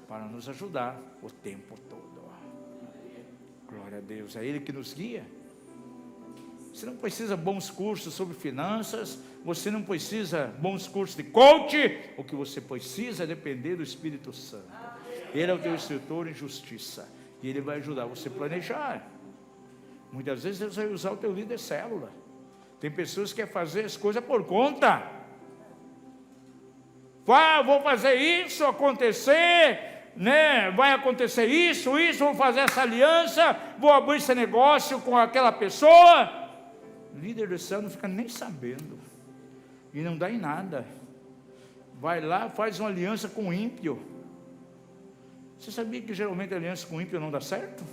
Para nos ajudar o tempo todo. Glória a Deus, é Ele que nos guia. Você não precisa bons cursos sobre finanças, você não precisa bons cursos de coach. O que você precisa é depender do Espírito Santo. Ele é o teu instrutor em justiça e Ele vai ajudar você a planejar. Muitas vezes Deus vai usar o teu líder célula. Tem pessoas que querem fazer as coisas por conta. Vou fazer isso acontecer, né? Vai acontecer isso, vou fazer essa aliança, vou abrir esse negócio com aquela pessoa. O líder do céu não fica nem sabendo, e não dá em nada. Vai lá, faz uma aliança com o ímpio. Você sabia que geralmente a aliança com o ímpio não dá certo?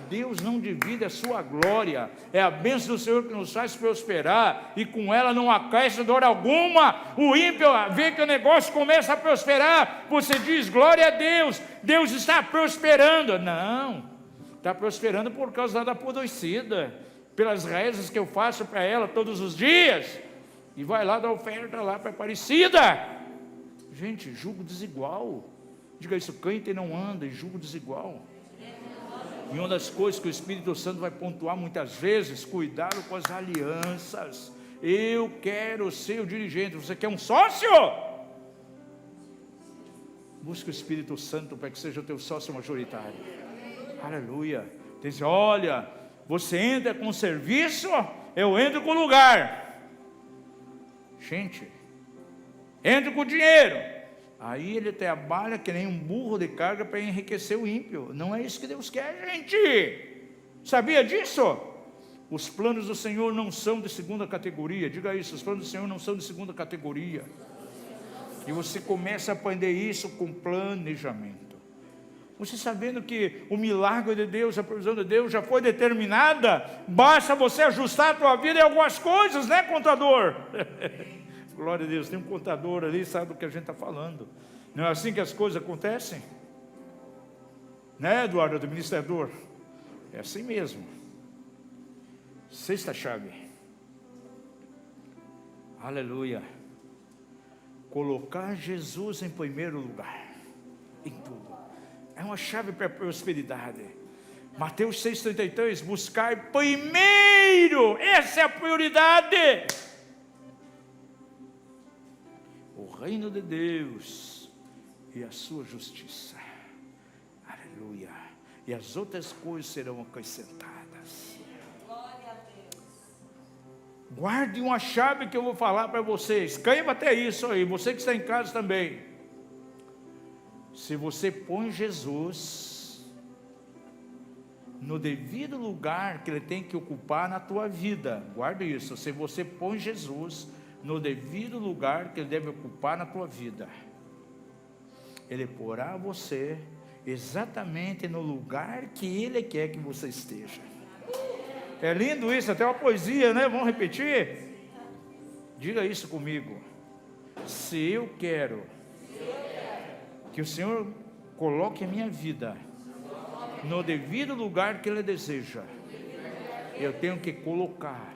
Deus não divide a sua glória, é a bênção do Senhor que nos faz prosperar, e com ela não acresce dor alguma. O ímpio vê que o negócio começa a prosperar, você diz, glória a Deus, Deus está prosperando. Não, está prosperando por causa da apodrecida, pelas rezas que eu faço para ela todos os dias, e vai lá dar oferta lá para a Aparecida. Gente, julgo desigual. Diga isso, crente não anda em julgo desigual. E uma das coisas que o Espírito Santo vai pontuar muitas vezes, cuidado com as alianças. Eu quero ser o dirigente, você quer um sócio? Busque o Espírito Santo para que seja o teu sócio majoritário. Aleluia. Diz, olha, Você entra com serviço, eu entro com lugar. Gente, entra com dinheiro. Aí ele trabalha que nem um burro de carga para enriquecer o ímpio. Não é isso que Deus quer, gente. Sabia disso? Os planos do Senhor não são de segunda categoria. Diga isso, os planos do Senhor não são de segunda categoria. E você começa a aprender isso com planejamento. Você sabendo que o milagre de Deus, a provisão de Deus já foi determinada, basta você ajustar a tua vida em algumas coisas, né, contador? Glória a Deus, tem um contador ali, sabe do que a gente está falando. Não é assim que as coisas acontecem? Né, Eduardo, administrador? É assim mesmo. Sexta chave. Aleluia. Colocar Jesus em primeiro lugar, em tudo. É uma chave para a prosperidade. Mateus 6,33, buscar primeiro, essa é a prioridade, o reino de Deus e a sua justiça. Aleluia. E as outras coisas serão acrescentadas. Glória a Deus. Guarde uma chave que eu vou falar para vocês. Escreva até isso aí, você que está em casa também. Se você põe Jesus no devido lugar que Ele tem que ocupar na tua vida, guarde isso, se você põe Jesus no devido lugar que Ele deve ocupar na tua vida, Ele porá você exatamente no lugar que Ele quer que você esteja. É lindo isso, até uma poesia, né? Vamos repetir? Diga isso comigo. Se eu quero que o Senhor coloque a minha vida no devido lugar que Ele deseja, eu tenho que colocar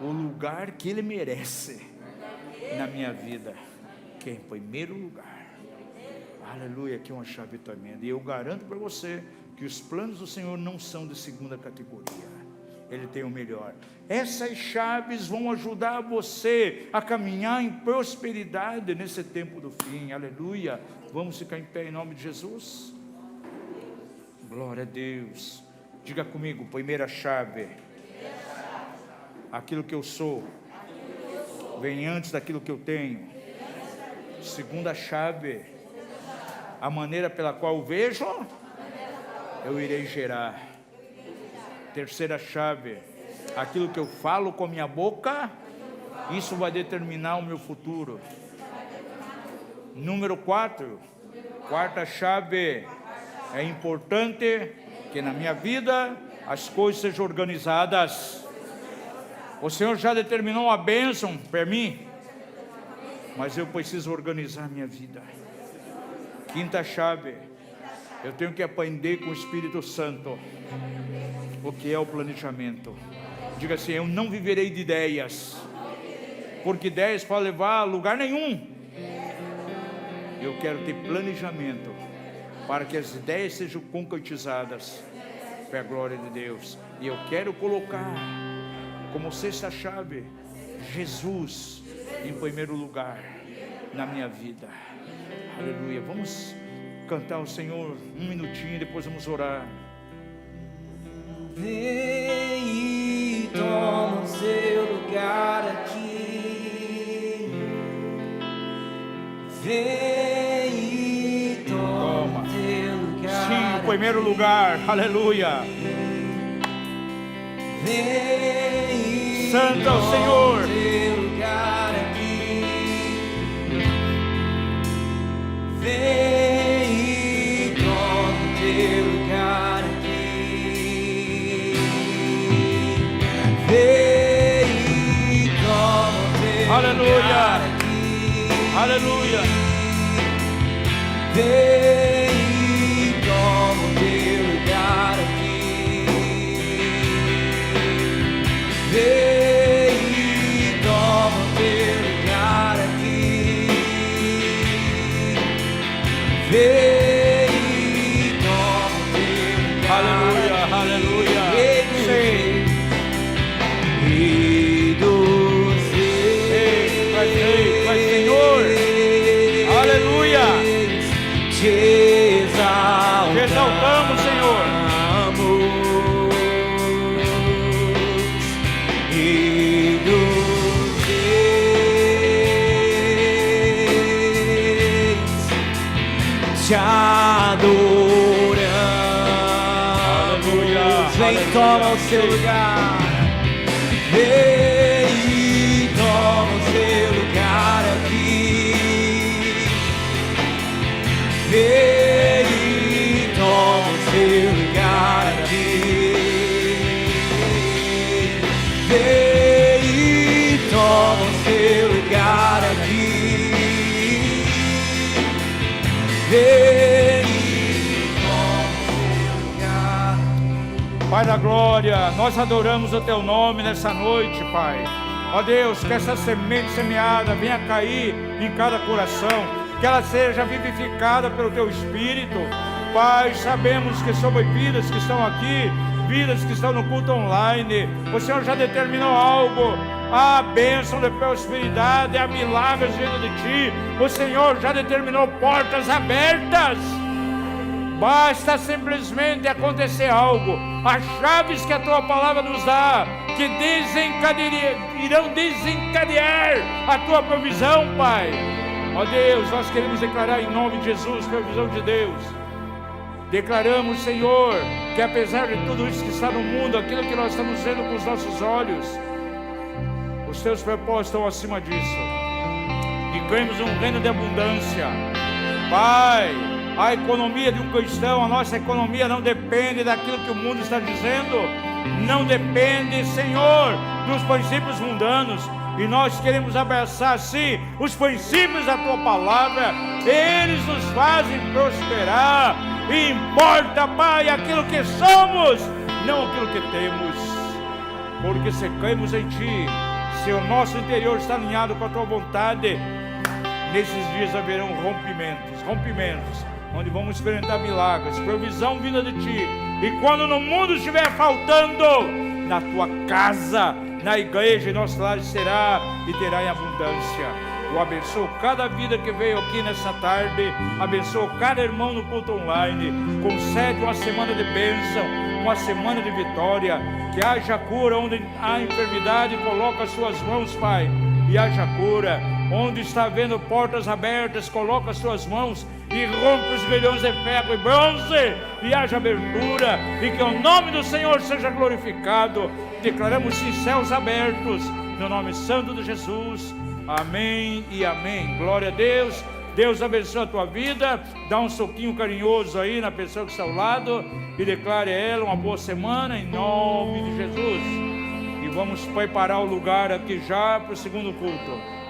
o lugar que Ele merece na minha vida, que é em primeiro lugar. Aleluia, aqui é uma chave tremenda. E eu garanto para você que os planos do Senhor não são de segunda categoria. Ele tem o melhor. Essas chaves vão ajudar você a caminhar em prosperidade nesse tempo do fim. Aleluia. Vamos ficar em pé em nome de Jesus? Glória a Deus. Diga comigo, primeira chave. Aquilo que eu sou vem antes daquilo que eu tenho. Segunda chave, a maneira pela qual eu vejo, eu irei gerar. Terceira chave, aquilo que eu falo com a minha boca, isso vai determinar o meu futuro. Número 4, quarta chave, é importante que na minha vida as coisas sejam organizadas. O Senhor já determinou uma bênção para mim, mas eu preciso organizar minha vida. Quinta chave, eu tenho que aprender com o Espírito Santo o que é o planejamento. Diga assim, eu não viverei de ideias, porque ideias podem levar a lugar nenhum. Eu quero ter planejamento para que as ideias sejam concretizadas para a glória de Deus. E eu quero colocar como sexta chave Jesus em primeiro lugar na minha vida. Aleluia. Vamos cantar ao Senhor um minutinho, depois vamos orar. Vem e toma o seu lugar aqui. Vem e toma o seu lugar. Sim, o primeiro lugar. Aleluia. Vem e Santo é o Senhor. toma o seu lugar aqui. Vem e toma o seu lugar aqui. Vem e toma o seu Aleluia. lugar aqui. Aleluia. Vem e toma o teu lugar aqui. Vem e toma o teu lugar aqui. Vem e toma o teu lugar. Aleluia. Aleluia. Sim. E do Vai, Senhor. Aleluia. Te exaltamos, Te exaltamos, Senhor. vem e toma o seu lugar. Vem e toma o seu lugar aqui. Vem e toma o seu lugar aqui. Vem e toma o seu lugar aqui. Vem e toma o seu lugar. Pai da glória, nós adoramos o Teu nome nessa noite, Pai. Ó Deus, que essa semente semeada venha cair em cada coração, que ela seja vivificada pelo Teu Espírito. Pai, sabemos que sobre vidas que estão aqui, vidas que estão no culto online, o Senhor já determinou algo, a bênção de prosperidade, a milagres vindo de Ti. O Senhor já determinou portas abertas. Basta simplesmente acontecer algo. As chaves que a Tua palavra nos dá, que irão desencadear a Tua provisão, Pai. Ó Deus, nós queremos declarar em nome de Jesus, provisão de Deus. Declaramos, Senhor, que apesar de tudo isso que está no mundo, aquilo que nós estamos vendo com os nossos olhos, os Teus propósitos estão acima disso. E cremos um reino de abundância. Pai, a economia de um cristão, a nossa economia não depende daquilo que o mundo está dizendo, não depende, Senhor, dos princípios mundanos. E nós queremos abraçar, sim, os princípios da Tua palavra. Eles nos fazem prosperar. E importa, Pai, aquilo que somos, não aquilo que temos. Porque se cremos em Ti, se o nosso interior está alinhado com a Tua vontade, nesses dias haverão rompimentos, onde vamos experimentar milagres, provisão vinda de Ti. E quando no mundo estiver faltando, na Tua casa, na igreja, em nossos lares será e terá em abundância. Eu abençoo cada vida que veio aqui nessa tarde, abençoo cada irmão no culto online, concede uma semana de bênção, uma semana de vitória, que haja cura onde há enfermidade, coloca as Suas mãos, Pai, e haja cura. Onde está havendo portas abertas, coloca as Suas mãos e rompe os grilhões de ferro e bronze, e haja abertura, e que o nome do Senhor seja glorificado. Declaramos sim céus abertos, no nome santo de Jesus. Amém e amém. Glória a Deus. Deus abençoe a tua vida. Dá um soquinho carinhoso aí na pessoa que está ao lado e declare a ela uma boa semana em nome de Jesus. E vamos preparar o lugar aqui já para o segundo culto.